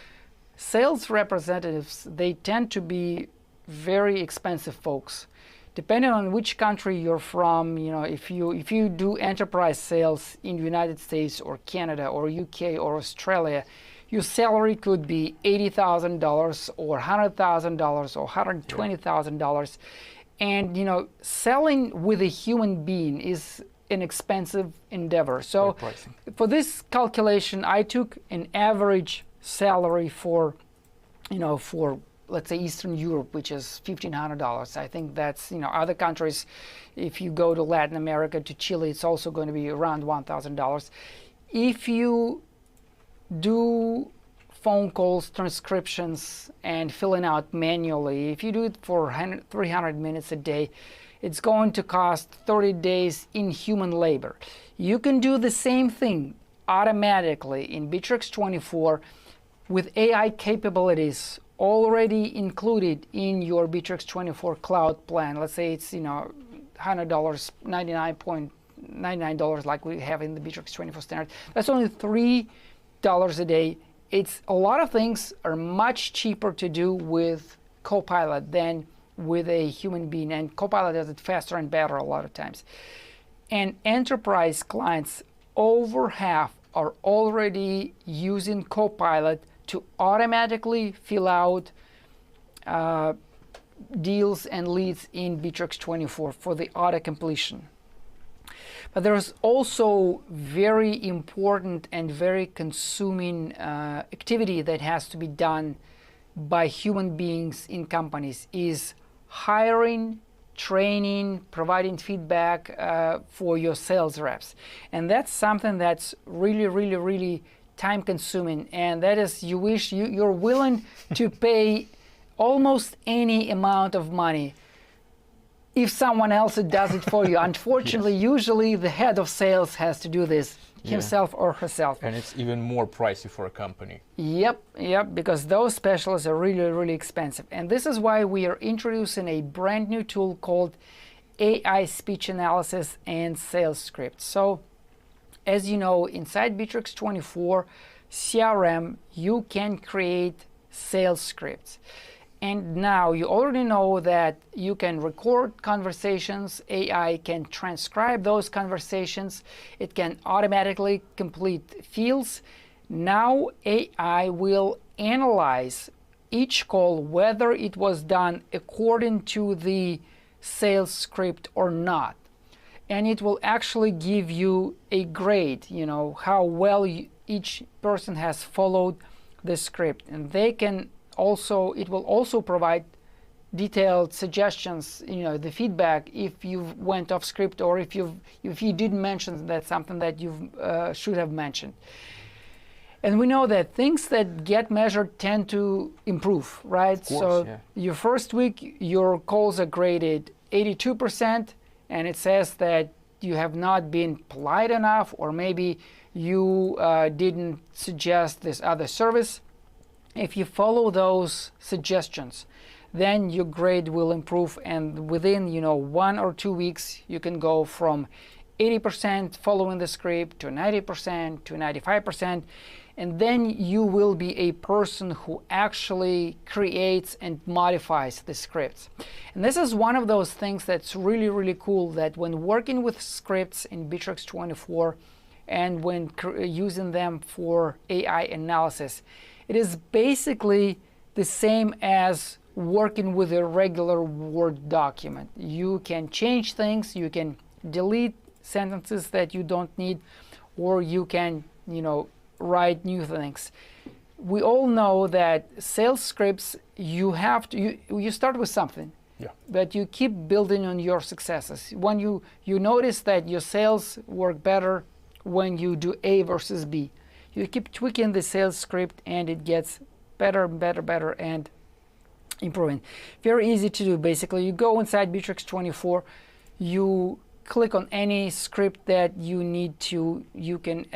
sales representatives, they tend to be very expensive folks. Depending on which country you're from, if you do enterprise sales in the United States or Canada or UK or Australia, your salary could be $80,000 or $100,000 or $120,000. And selling with a human being is an expensive endeavor. So for this calculation, I took an average salary for let's say Eastern Europe, which is $1,500. I think that's, other countries, if you go to Latin America, to Chile, it's also going to be around $1,000. If you do phone calls, transcriptions, and filling out manually, if you do it for 300 minutes a day, it's going to cost 30 days in human labor. You can do the same thing automatically in Bitrix24 with AI capabilities already included in your Bitrix24 cloud plan. Let's say it's $100, $99.99 like we have in the Bitrix24 standard. That's only $3 a day. It's a lot of things are much cheaper to do with Copilot than with a human being, and Copilot does it faster and better a lot of times. And enterprise clients, over half are already using Copilot to automatically fill out deals and leads in Bitrix24 for the auto completion. But there's also very important and very consuming activity that has to be done by human beings in companies, is hiring, training, providing feedback for your sales reps. And that's something that's really, really, really time consuming, and that is you're willing to pay almost any amount of money if someone else does it for you. Unfortunately, usually the head of sales has to do this himself or herself. And it's even more pricey for a company. Yep, because those specialists are really, really expensive. And this is why we are introducing a brand new tool called AI Speech Analysis and Sales Scripts. So, as you know, inside Bitrix24 CRM, you can create sales scripts. And now you already know that you can record conversations. AI can transcribe those conversations. It can automatically complete fields. Now AI will analyze each call, whether it was done according to the sales script or not. And it will actually give you a grade, how well each person has followed the script. And it will also provide detailed suggestions, the feedback if you went off script, or if you didn't mention that something that you should have mentioned. And we know that things that get measured tend to improve, right? Of course, yeah. Your first week, your calls are graded 82%, and it says that you have not been polite enough, or maybe you didn't suggest this other service. If you follow those suggestions, then your grade will improve, and within 1 or 2 weeks, you can go from 80% following the script to 90% to 95%, and then you will be a person who actually creates and modifies the scripts. And this is one of those things that's really, really cool, that when working with scripts in Bitrix24 and when using them for AI analysis, it is basically the same as working with a regular Word document. You can change things, you can delete sentences that you don't need, or you can, write new things. We all know that sales scripts, you start with something, but you keep building on your successes. When you notice that your sales work better when you do A versus B, you keep tweaking the sales script, and it gets better and better and improving. Very easy to do. Basically, you go inside Bitrix24, you click on any script that you need to, you can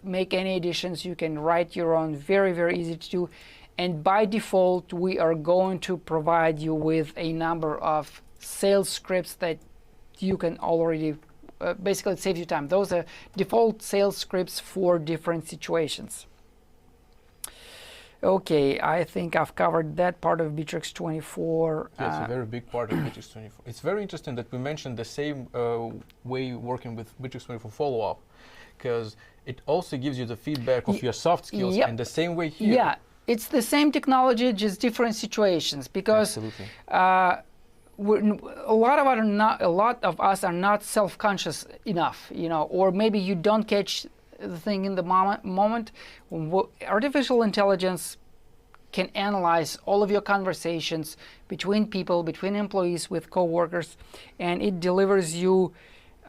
make any additions, you can write your own. Very, very easy to do. And by default, we are going to provide you with a number of sales scripts that you can already, basically it saves you time. Those are default sales scripts for different situations. Okay, I think I've covered that part of Bitrix24. Yeah, it's a very big part of Bitrix24. It's very interesting that we mentioned the same way working with Bitrix24 follow-up, because it also gives you the feedback of your soft skills, and the same way here. Yeah, it's the same technology, just different situations, because a lot of us are not self-conscious enough, or maybe you don't catch the thing in the moment. Artificial intelligence can analyze all of your conversations between people, between employees, with coworkers, and it delivers you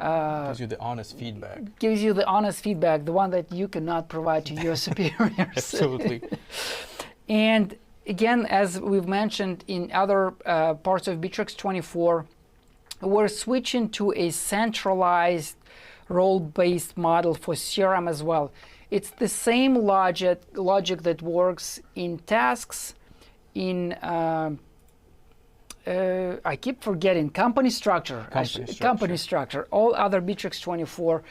gives you the honest feedback. Gives you the honest feedback, the one that you cannot provide to your superiors. Absolutely. And again, as we've mentioned in other parts of Bitrix24, we're switching to a centralized role-based model for CRM as well. It's the same logic that works in tasks, in I keep forgetting company structure. Company structure. All other Bitrix24,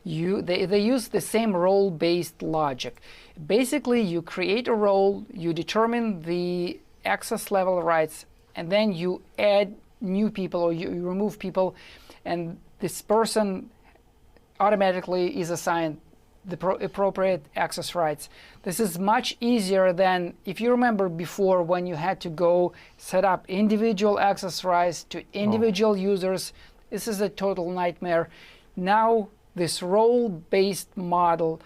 they use the same role-based logic. Basically, you create a role, you determine the access level rights, and then you add new people, or you remove people, and this person automatically is assigned the appropriate access rights. This is much easier than, if you remember before, when you had to go set up individual access rights to individual users. This is a total nightmare. Now this role-based model,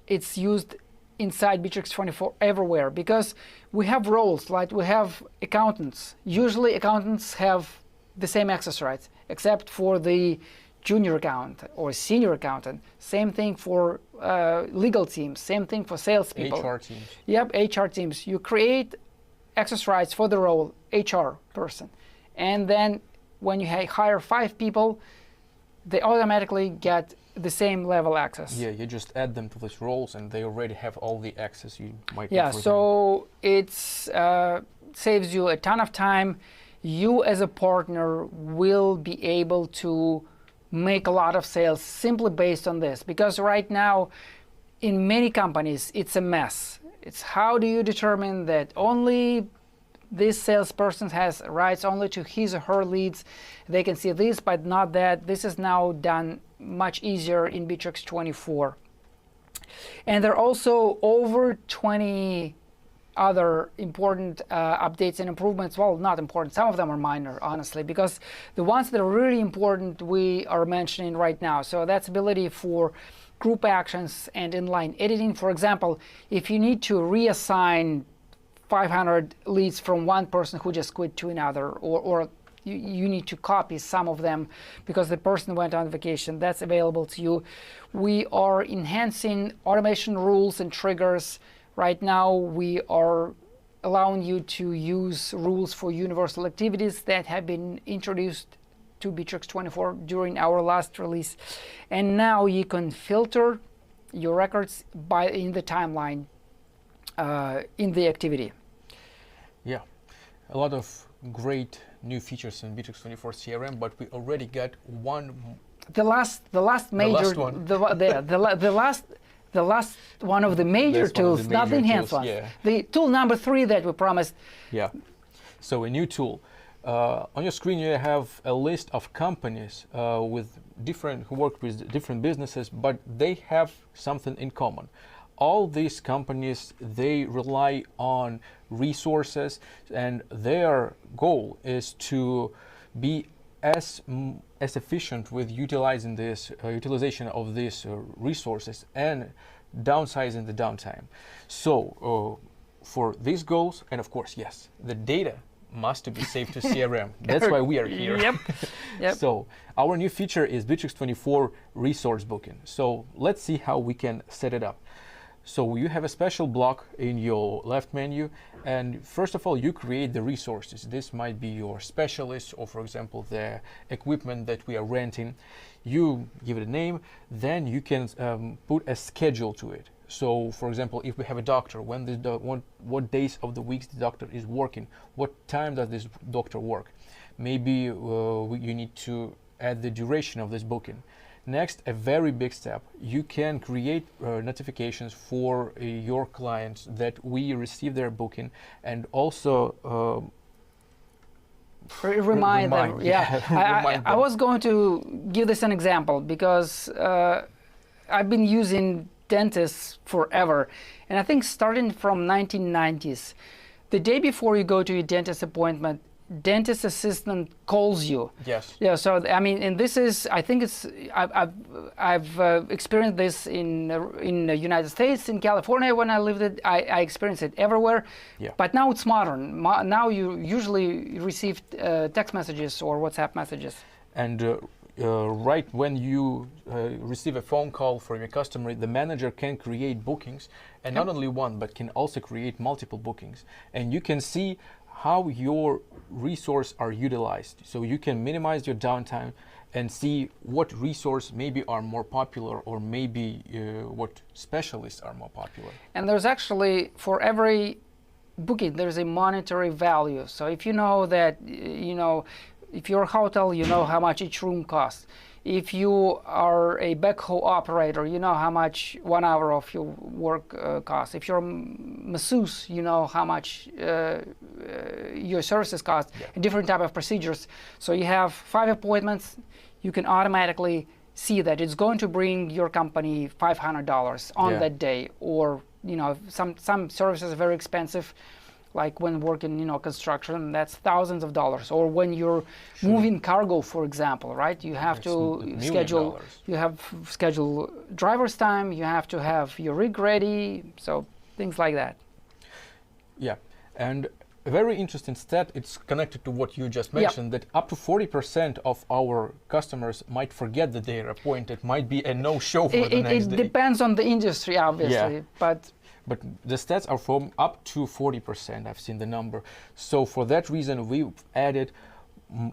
it's used inside Bitrix24 everywhere, because we have roles, like we have accountants. Usually accountants have the same access rights, except for the junior accountant or senior accountant. Same thing for legal teams, same thing for salespeople. HR teams. Yep, HR teams. You create access rights for the role HR person, and then when you hire 5 people, they automatically get the same level access. Yeah, you just add them to these roles, and they already have all the access you might need. Yeah, so it saves you a ton of time. You as a partner will be able to make a lot of sales simply based on this, because right now in many companies it's a mess. It's how do you determine that only this salesperson has rights only to his or her leads, they can see this but not that. This is now done much easier in Bitrix24, and there are also over 20 other important updates and improvements. Well, not important, some of them are minor, honestly, because the ones that are really important we are mentioning right now. So that's ability for group actions and inline editing. For example, if you need to reassign 500 leads from one person who just quit to another, or you need to copy some of them because the person went on vacation. That's available to you. We are enhancing automation rules and triggers. Right now, we are allowing you to use rules for universal activities that have been introduced to Bitrix24 during our last release. And now you can filter your records in the timeline, in the activity. Yeah, a lot of great new features in Bitrix24 CRM, but we already got the last major one. the last one of the major tools, not the enhanced one. Yeah. The tool number 3 that we promised. Yeah. So a new tool. On your screen you have a list of companies who work with different businesses, but they have something in common. All these companies, they rely on resources, and their goal is to be as efficient with utilization of these resources and downsizing the downtime. So for these goals, and of course, yes, the data must be saved to CRM. That's why we are here. Yep. So our new feature is Bitrix24 resource booking. So let's see how we can set it up. So you have a special block in your left menu, and first of all you create the resources. This might be your specialist, or for example the equipment that we are renting. You give it a name, then you can put a schedule to it. So for example, if we have a doctor, what days of the week the doctor is working, what time does this doctor work. Maybe you need to add the duration of this booking. Next, a very big step, you can create notifications for your clients that we receive their booking, and also remind them. Yeah, I was going to give this an example because I've been using dentists forever, and I think starting from 1990s, the day before you go to your dentist appointment, dentist assistant calls you. Yes. Yeah. So I mean, and this is, I think it's, I've experienced this in the United States, in California when I lived it. I experienced it everywhere. Yeah. But now it's modern. Now you usually receive text messages or WhatsApp messages. And right when you receive a phone call from your customer, the manager can create bookings, and not only one, but can also create multiple bookings. And you can see how your resources are utilized. So you can minimize your downtime and see what resource maybe are more popular, or maybe what specialists are more popular. And there's actually, for every booking, there's a monetary value. So if you know that, if you're a hotel, you know how much each room costs. If you are a backhoe operator, you know how much 1 hour of your work costs. If you're a masseuse, you know how much your services cost, different type of procedures. So you have 5 appointments, you can automatically see that it's going to bring your company $500 on that day. Or some services are very expensive, like when working, construction, that's thousands of dollars. Or when you're moving cargo, for example, right? You have to schedule driver's time, you have to have your rig ready, so things like that. Yeah, and a very interesting stat, it's connected to what you just mentioned, that up to 40% of our customers might forget that they are appointed, might be a no-show for the next day. It depends on the industry, obviously, but the stats are from up to 40%, I've seen the number. So for that reason, we've added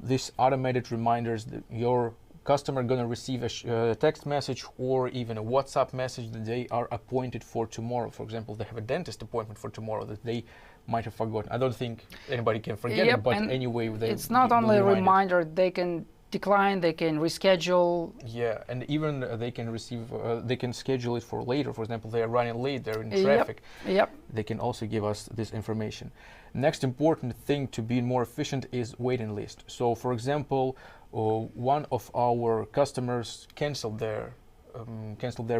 this automated reminders that your customer gonna receive a text message or even a WhatsApp message that they are appointed for tomorrow. For example, they have a dentist appointment for tomorrow that they might have forgotten. I don't think anybody can forget it, but anyway, it's not only a reminder, they can decline, they can reschedule. Yeah, and even they can receive, they can schedule it for later. For example, they are running late, they're in traffic. They can also give us this information. Next important thing to be more efficient is waiting list. So for example, one of our customers canceled their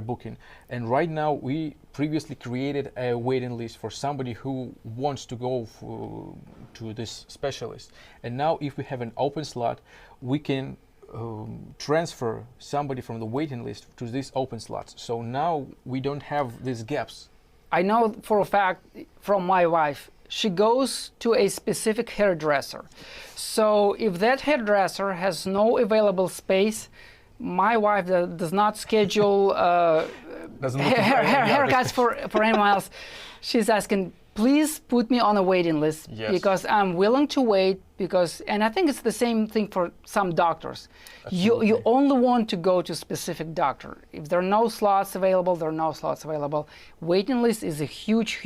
booking, and right now we previously created a waiting list for somebody who wants to go to this specialist, and now if we have an open slot, we can transfer somebody from the waiting list to these open slots. So now we don't have these gaps. I know for a fact from my wife, she goes to a specific hairdresser. So if that hairdresser has no available space, my wife does not schedule haircuts for anyone else. She's asking, please put me on a waiting list, because I'm willing to wait, and I think it's the same thing for some doctors. You only want to go to a specific doctor. If there are no slots available, there are no slots available. Waiting list is a huge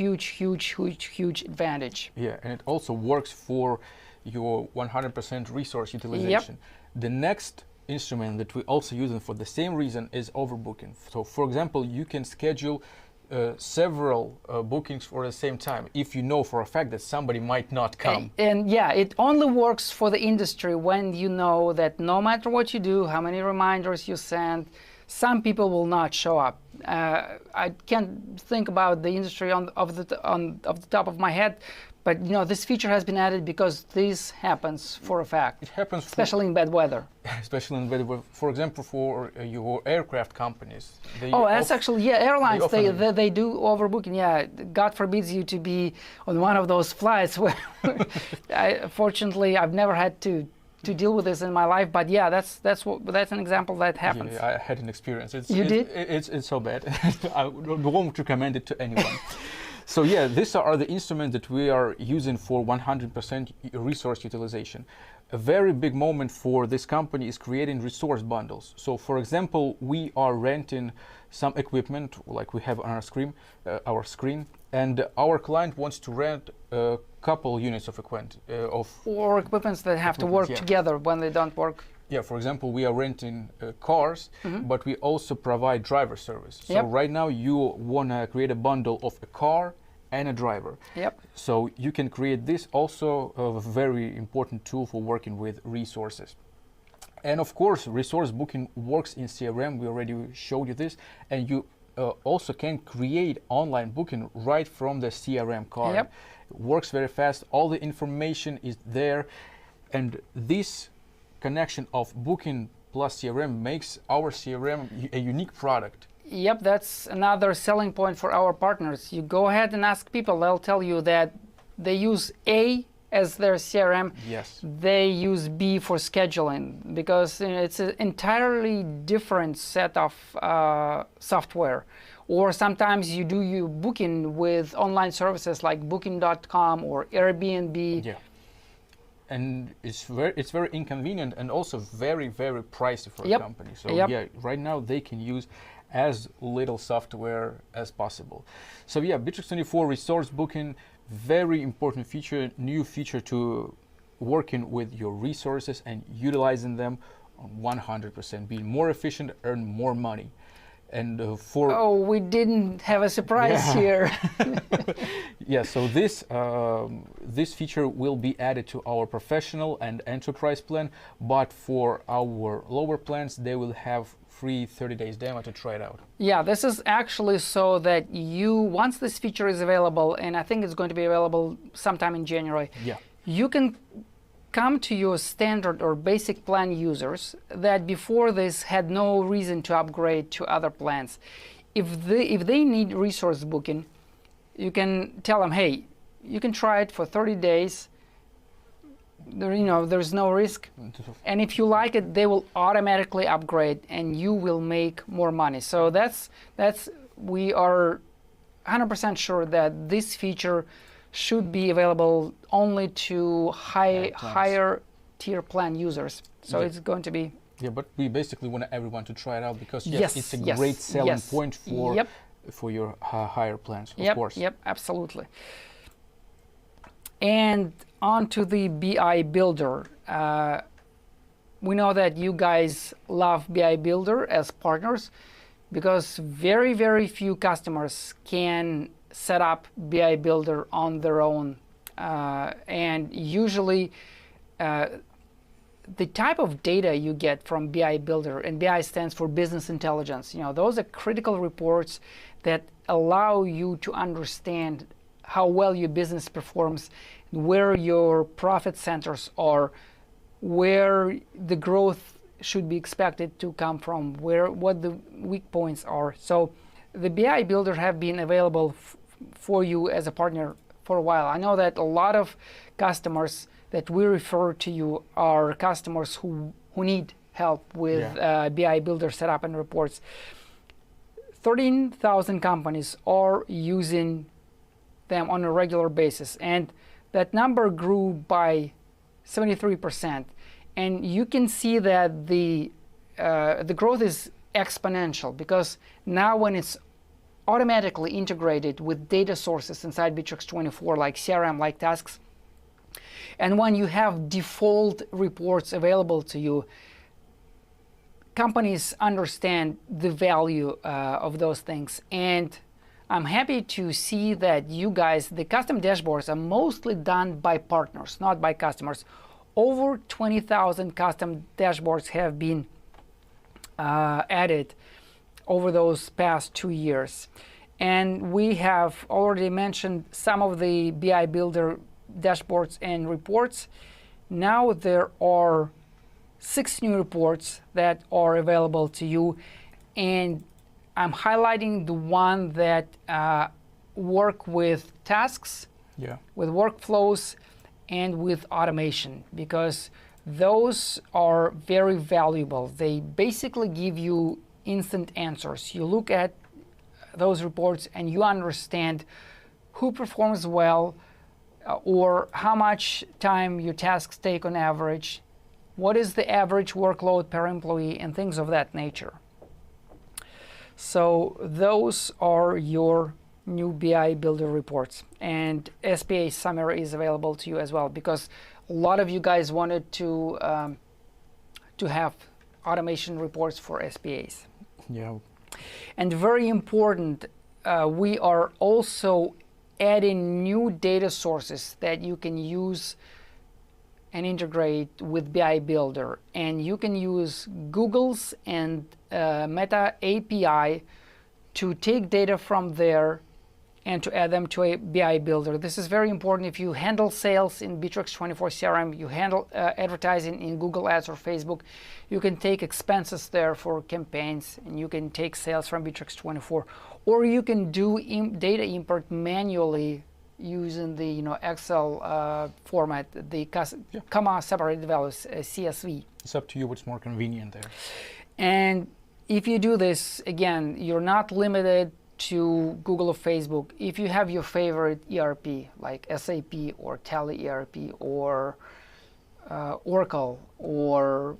advantage. Yeah, and it also works for your 100% resource utilization. The next instrument that we also use for the same reason is overbooking. So for example, you can schedule several bookings for the same time if you know for a fact that somebody might not come. And yeah, it only works for the industry when you know that no matter what you do, how many reminders you send, some people will not show up. I can't think about the industry off the top of my head, but you know, this feature has been added because this happens for a fact. It happens, especially in bad weather. Especially in bad weather. For example, for your aircraft companies. That's actually, yeah, airlines, they do overbooking. Yeah, God forbids you to be on one of those flights where, fortunately, I've never had to deal with this in my life, but yeah, that's an example that happens. Yeah, I had an experience. You did? It's so bad. I won't recommend it to anyone. So yeah, these are the instruments that we are using for 100% resource utilization. A very big moment for this company is creating resource bundles. So for example, we are renting some equipment like we have on our screen, and our client wants to rent a couple units of equipment. Or equipments that have to work together when they don't work. Yeah, for example, we are renting cars, but we also provide driver service. So right now you want to create a bundle of a car and a driver. So you can create this, also a very important tool for working with resources. And of course, resource booking works in CRM. We already showed you this. And you also can create online booking right from the CRM card. It works very fast. All the information is there. And this connection of booking plus CRM makes our CRM a unique product. Yep, that's another selling point for our partners. You go ahead and ask people, they'll tell you that they use A as their CRM. They use B for scheduling, because it's an entirely different set of software. Or sometimes you do your booking with online services like booking.com or Airbnb. And it's very inconvenient and also very pricey for a company. So yeah, right now they can use as little software as possible. So yeah, Bitrix24 resource booking, very important feature, new feature to working with your resources and utilizing them on 100%, being more efficient, earn more money. And we didn't have a surprise here. Yeah, so this feature will be added to our professional and enterprise plan, but for our lower plans, they will have free 30 days demo to try it out. Yeah, this is actually so that once this feature is available, and I think it's going to be available sometime in January, you can come to your standard or basic plan users that before this had no reason to upgrade to other plans. If they need resource booking, you can tell them, hey, you can try it for 30 days. There's no risk. And if you like it, they will automatically upgrade and you will make more money. So we are 100% sure that this feature should be available only to higher tier plan users. So it's going to be... Yeah, but we basically want everyone to try it out because it's a great selling point for your higher plans, of course. Yep, absolutely. And on to the BI Builder. We know that you guys love BI Builder as partners because very few customers can set up BI Builder on their own, and usually the type of data you get from BI Builder, and BI stands for business intelligence, those are critical reports that allow you to understand how well your business performs, where your profit centers are, where the growth should be expected to come from, what the weak points are. So the BI Builder have been available for you as a partner for a while. I know that a lot of customers that we refer to you are customers who need help with BI Builder setup and reports. 13,000 companies are using them on a regular basis, and that number grew by 73%. And you can see that the growth is exponential, because now when it's automatically integrated with data sources inside Bitrix24, like CRM, like tasks, and when you have default reports available to you, companies understand the value of those things. And I'm happy to see that you guys, the custom dashboards are mostly done by partners, not by customers. Over 20,000 custom dashboards have been added over those past 2 years. And we have already mentioned some of the BI Builder dashboards and reports. Now there are 6 new reports that are available to you, and I'm highlighting the one that work with tasks, with workflows, and with automation, because those are very valuable. They basically give you instant answers. You look at those reports and you understand who performs well, or how much time your tasks take on average, what is the average workload per employee, and things of that nature. So those are your new BI Builder reports, and SPA summary is available to you as well, because a lot of you guys wanted to have automation reports for SPAs. Yeah. And very important, we are also adding new data sources that you can use and integrate with BI Builder. And you can use Google's and Meta API to take data from there and to add them to a BI Builder. This is very important if you handle sales in Bitrix24 CRM, you handle advertising in Google Ads or Facebook. You can take expenses there for campaigns, and you can take sales from Bitrix24. Or you can do data import manually using the Excel format, the comma separated values, CSV. It's up to you what's more convenient there. And if you do this, again, you're not limited to Google or Facebook. If you have your favorite ERP like SAP or Tally ERP or Oracle or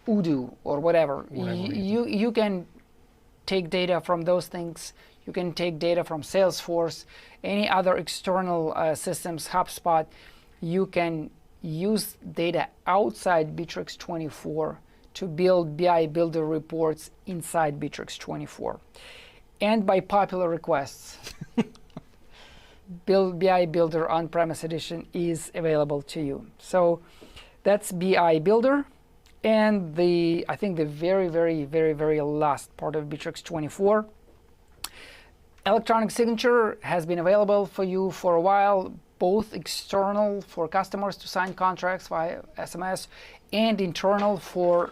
Odoo or whatever, you can take data from those things. You can take data from Salesforce, any other external systems, HubSpot. You can use data outside Bitrix24 to build BI Builder reports inside Bitrix24. And by popular requests, BI Builder on-premise edition is available to you. So that's BI Builder. And I think the very last part of Bitrix24, electronic signature has been available for you for a while, both external for customers to sign contracts via SMS and internal for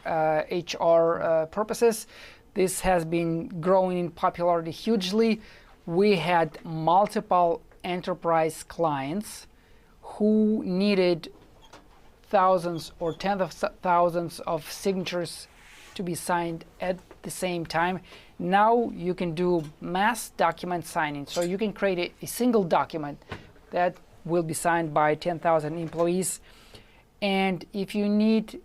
HR purposes. This has been growing in popularity hugely. We had multiple enterprise clients who needed thousands or tens of thousands of signatures to be signed at the same time. Now you can do mass document signing. So you can create a single document that will be signed by 10,000 employees. And if you need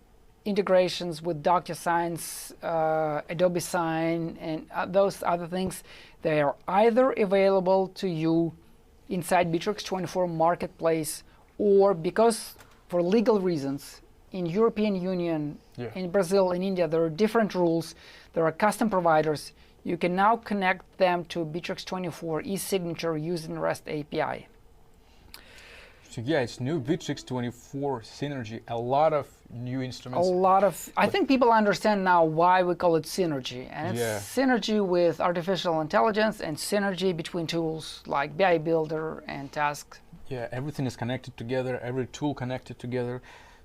integrations with DocuSigns, Adobe Sign, and those other things, they are either available to you inside Bitrix24 Marketplace, or because for legal reasons, in European Union, in Brazil, in India, there are different rules. There are custom providers. You can now connect them to Bitrix24 e-signature using REST API. So yeah, it's new Bitrix24 Synergy, a lot of new instruments. I think people understand now why we call it Synergy. And it's synergy with artificial intelligence and synergy between tools like BI Builder and tasks. Yeah, everything is connected together, every tool connected together.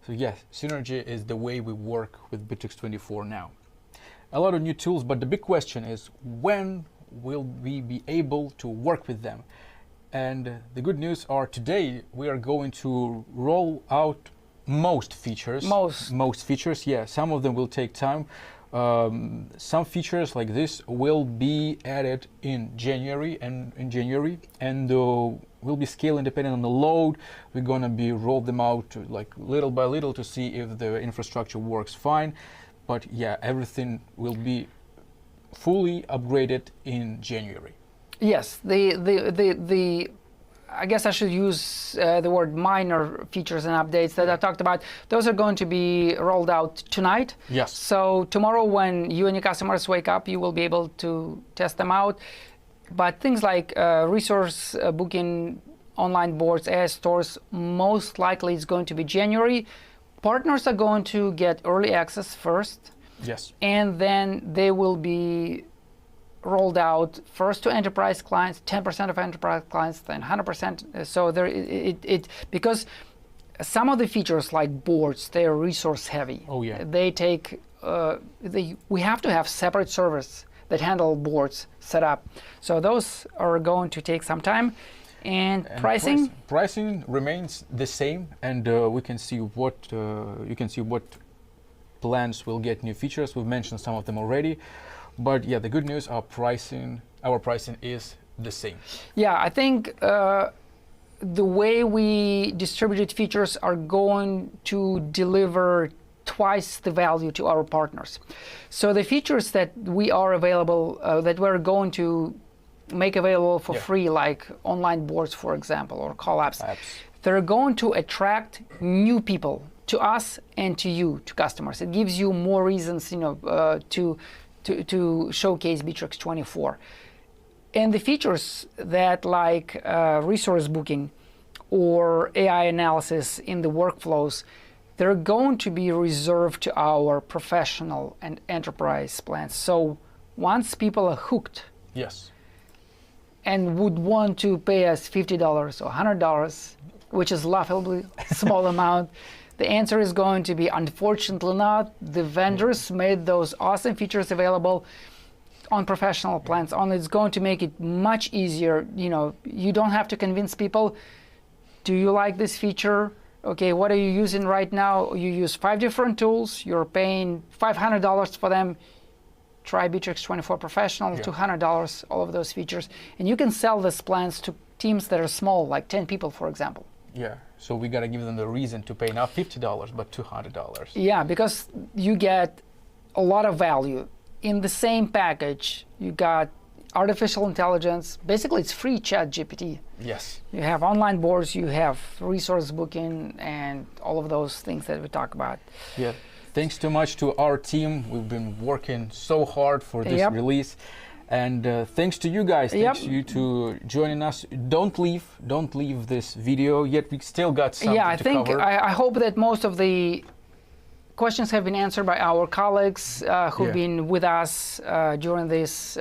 So yes, Synergy is the way we work with Bitrix24 now. A lot of new tools, but the big question is, when will we be able to work with them? And the good news are today we are going to roll out most features. Most features, yeah. Some of them will take time. Some features like this will be added in January, and will be scaling depending on the load. We're gonna be roll them out like little by little to see if the infrastructure works fine. But yeah, everything will be fully upgraded in January. Yes, I guess I should use the word minor features and updates that I talked about. Those are going to be rolled out tonight. Yes. So tomorrow when you and your customers wake up, you will be able to test them out. But things like resource booking, online boards, AI stores, most likely it's going to be January. Partners are going to get early access first. Yes. And then they will be rolled out first to enterprise clients, 10% of enterprise clients, then 100%. So because some of the features like boards, they are resource heavy. Oh yeah. They take, we have to have separate servers that handle boards set up. So those are going to take some time. And pricing? Pricing remains the same, and we can see what you can see what plans will get new features. We've mentioned some of them already. But yeah, the good news, our pricing is the same. Yeah, I think the way we distributed features are going to deliver twice the value to our partners. So the features that we are available, that we're going to make available for free, like online boards, for example, or call apps, they're going to attract new people to us and to you, to customers. It gives you more reasons, to showcase Bitrix24. And the features that like resource booking or AI analysis in the workflows, they're going to be reserved to our professional and enterprise plans. So once people are hooked, yes, and would want to pay us $50 or $100, which is laughably small amount, the answer is going to be unfortunately not. The vendors made those awesome features available on professional plans. It's going to make it much easier. You don't have to convince people, do you like this feature? Okay, what are you using right now? You use 5 different tools. You're paying $500 for them. Try Bitrix24 Professional, $200, all of those features. And you can sell these plans to teams that are small, like 10 people, for example. Yeah, so we gotta give them the reason to pay not $50, but $200. Yeah, because you get a lot of value. In the same package, you got artificial intelligence. Basically, it's free ChatGPT. Yes. You have online boards, you have resource booking, and all of those things that we talk about. Yeah. Thanks too much to our team. We've been working so hard for this release. And thanks to you guys, thanks to you to joining us. Don't leave this video yet. We still got something to cover. I hope that most of the questions have been answered by our colleagues who've been with us during this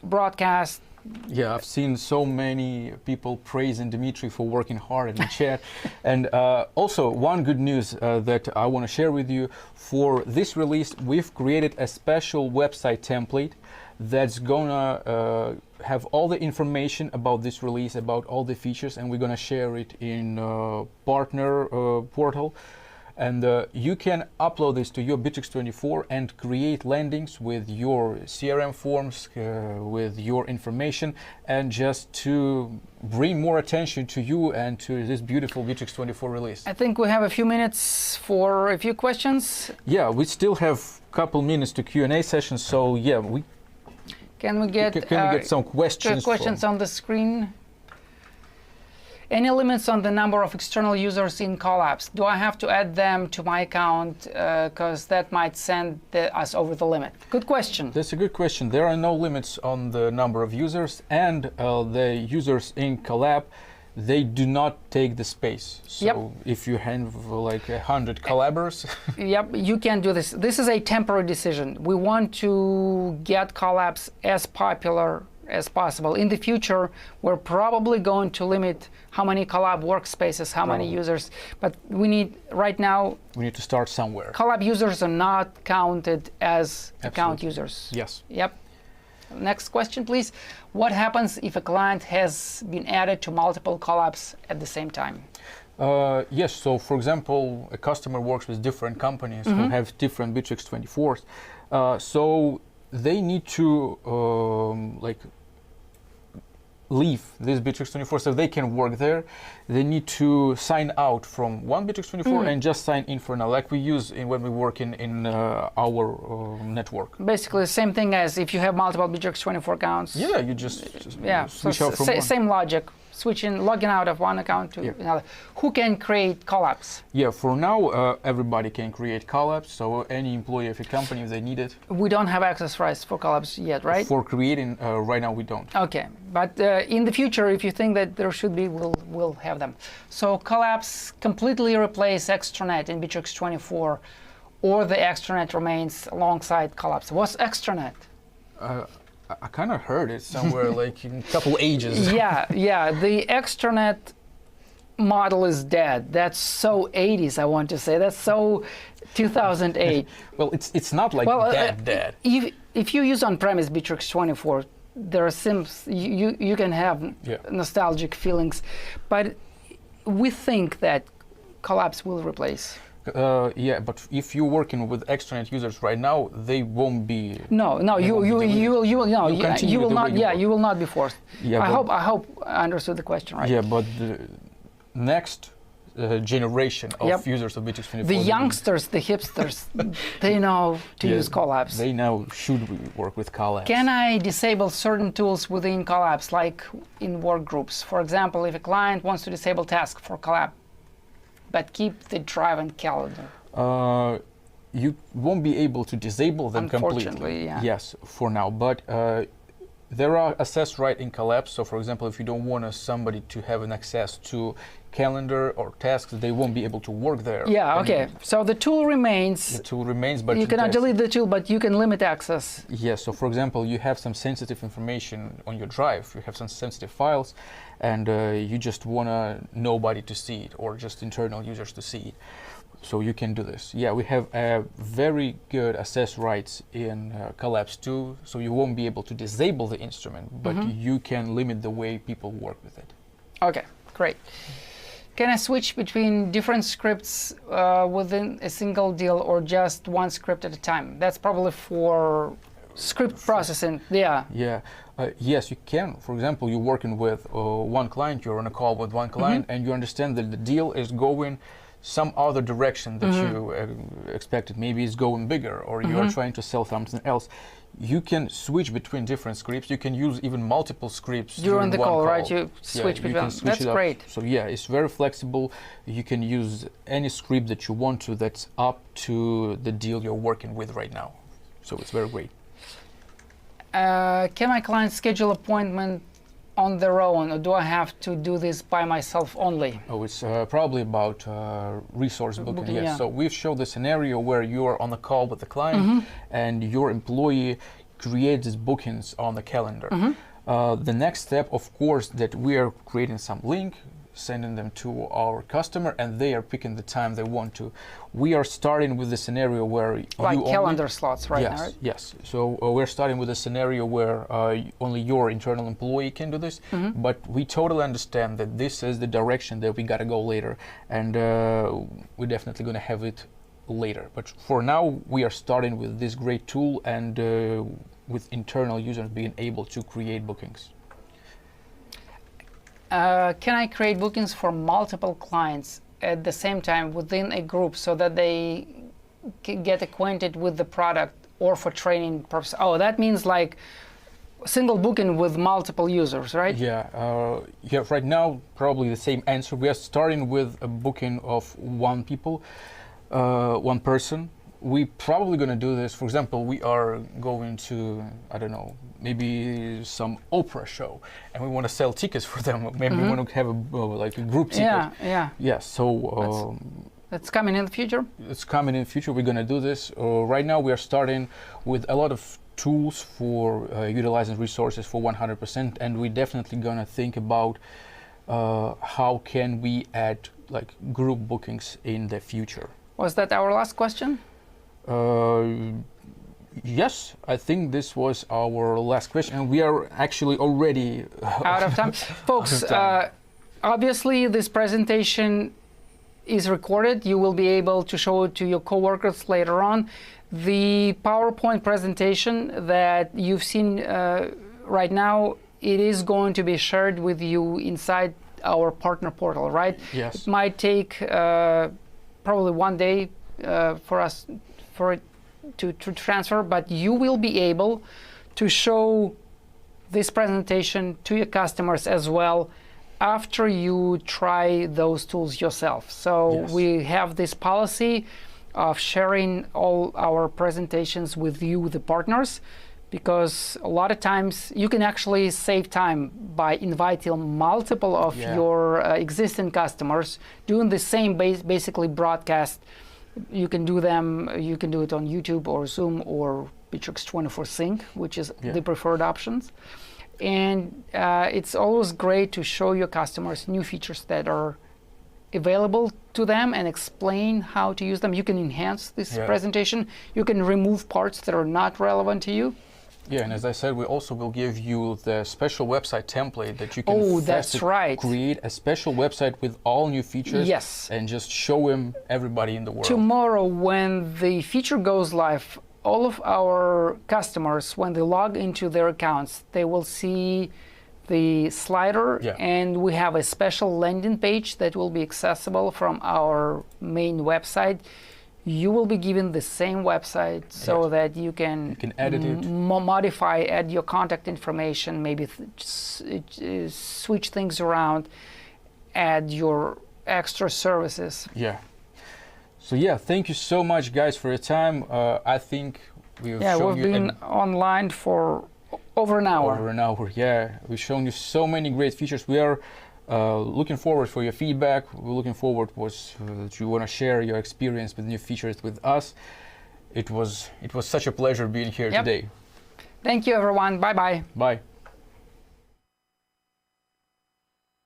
broadcast. Yeah, I've seen so many people praising Dmitry for working hard in the chat. And also, one good news that I want to share with you. For this release, we've created a special website template that's gonna have all the information about this release, about all the features, and we're gonna share it in partner portal. And you can upload this to your Bitrix24 and create landings with your CRM forms, with your information, and just to bring more attention to you and to this beautiful Bitrix24 release. I think we have a few minutes for a few questions. Yeah, we still have a couple minutes to Q&A session, so yeah, can we get some questions? Questions on the screen. Any limits on the number of external users in call apps? Do I have to add them to my account because that might send us over the limit? Good question. That's a good question. There are no limits on the number of users, and the users in Collab, they do not take the space. So if you have like 100 collabers. You can do this. This is a temporary decision. We want to get collabs as popular as possible. In the future, we're probably going to limit how many collab workspaces, how many users, but we need, right now, we need to start somewhere. Collab users are not counted as account users. Yes. Yep. Next question, please. What happens if a client has been added to multiple collabs at the same time? Yes, so for example, a customer works with different companies who have different Bitrix24s. So they need to like leave this Bitrix24 so they can work there. They need to sign out from one Bitrix24 and just sign in for now, like we use when we work in our network. Basically the same thing as if you have multiple Bitrix24 accounts. Yeah, you just switch out from one. Same logic. Logging out of one account to another. Who can create collabs? Yeah, for now, everybody can create collabs. So any employee of a company, if they need it. We don't have access rights for collabs yet, right? For creating, right now we don't. Okay, but in the future, if you think that there should be, we'll have them. So collabs completely replace extranet in Bitrix24, or the extranet remains alongside collabs. What's extranet? I kind of heard it somewhere, like in a couple ages. Yeah, the extranet model is dead. That's so 80s, I want to say. That's so 2008. Well, it's not like dead. If you use on-premise Bitrix24, there are you can have nostalgic feelings, but we think that collabs will replace. Yeah, but if you're working with extranet users right now, they won't be. No, you will not be forced. Yeah, I hope I understood the question right. Yeah, but the next generation of users of Bitrix24. The youngsters, the hipsters, they know to use collabs. They now should work with collabs. Can I disable certain tools within collabs, like in work groups? For example, if a client wants to disable task for collab, but keep the drive and calendar. You won't be able to disable them completely. Unfortunately, yeah. Yes, for now. But there are access rights in collabs. So, for example, if you don't want somebody to have an access to calendar or tasks, they won't be able to work there. Yeah. Okay. So the tool remains. The tool remains, but you cannot delete the tool, but you can limit access. Yes. So, for example, you have some sensitive information on your drive. You have some sensitive files, and you just want nobody to see it, or just internal users to see it. So you can do this. Yeah, we have very good access rights in collabs too. So you won't be able to disable the instrument, but you can limit the way people work with it. Okay, great. Can I switch between different scripts within a single deal, or just one script at a time? That's probably for script processing. Yeah. Yeah. Yes, you can. For example, you're working with one client, you're on a call with one client, and you understand that the deal is going some other direction that you expected. Maybe it's going bigger, or you are trying to sell something else. You can switch between different scripts. You can use even multiple scripts during the call, right? You switch between them. That's great. So yeah, it's very flexible. You can use any script that you want to that's up to the deal you're working with right now. So it's very great. Can my client schedule appointment on their own, or do I have to do this by myself only? Oh, it's probably about resource booking. Yes. Yeah. So we've shown the scenario where you are on a call with the client and your employee creates these bookings on the calendar. The next step, of course, that we are creating some link, sending them to our customer, and they are picking the time they want to. We are starting with the scenario where like calendar slots right now, right? Yes. So we're starting with a scenario where only your internal employee can do this, but we totally understand that this is the direction that we gotta go later, and we're definitely gonna have it later. But for now, we are starting with this great tool and with internal users being able to create bookings. Can I create bookings for multiple clients at the same time within a group so that they can get acquainted with the product, or for training purposes? Oh, that means like single booking with multiple users, right? Yeah. Yeah. Right now, probably the same answer. We are starting with a booking of one person. We probably going to do this. For example, we are going to, I don't know, maybe some opera show, and we want to sell tickets for them. Maybe we want to have like a group ticket. Yeah. Yeah. So that's coming in the future. It's coming in the future. We're going to do this. Right now, we are starting with a lot of tools for utilizing resources for 100%, and we're definitely going to think about how can we add like group bookings in the future. Was that our last question? Yes, I think this was our last question, and we are actually already out of time. Folks, obviously this presentation is recorded. You will be able to show it to your coworkers later on. The PowerPoint presentation that you've seen right now, it is going to be shared with you inside our partner portal, right? Yes. It might take probably one day for it to transfer, but you will be able to show this presentation to your customers as well after you try those tools yourself. So yes. We have this policy of sharing all our presentations with you, the partners, because a lot of times you can actually save time by inviting multiple of your existing customers doing the same basically broadcast. You can do them. You can do it on YouTube or Zoom or Bitrix24 Sync, which is the preferred options. And it's always great to show your customers new features that are available to them and explain how to use them. You can enhance this presentation. You can remove parts that are not relevant to you. Yeah, and as I said, we also will give you the special website template that you can create a special website with all new features and just show them everybody in the world. Tomorrow, when the feature goes live, all of our customers, when they log into their accounts, they will see the slider, and we have a special landing page that will be accessible from our main website. You will be given the same website so that you can edit it, modify, add your contact information, maybe switch things around, add your extra services. Yeah. So thank you so much, guys, for your time. I think we've shown we've been online for over an hour. Over an hour, we've shown you so many great features. We are looking forward for your feedback. We're looking forward that you want to share your experience with new features with us. It was such a pleasure being here today. Thank you, everyone. Bye-bye. Bye.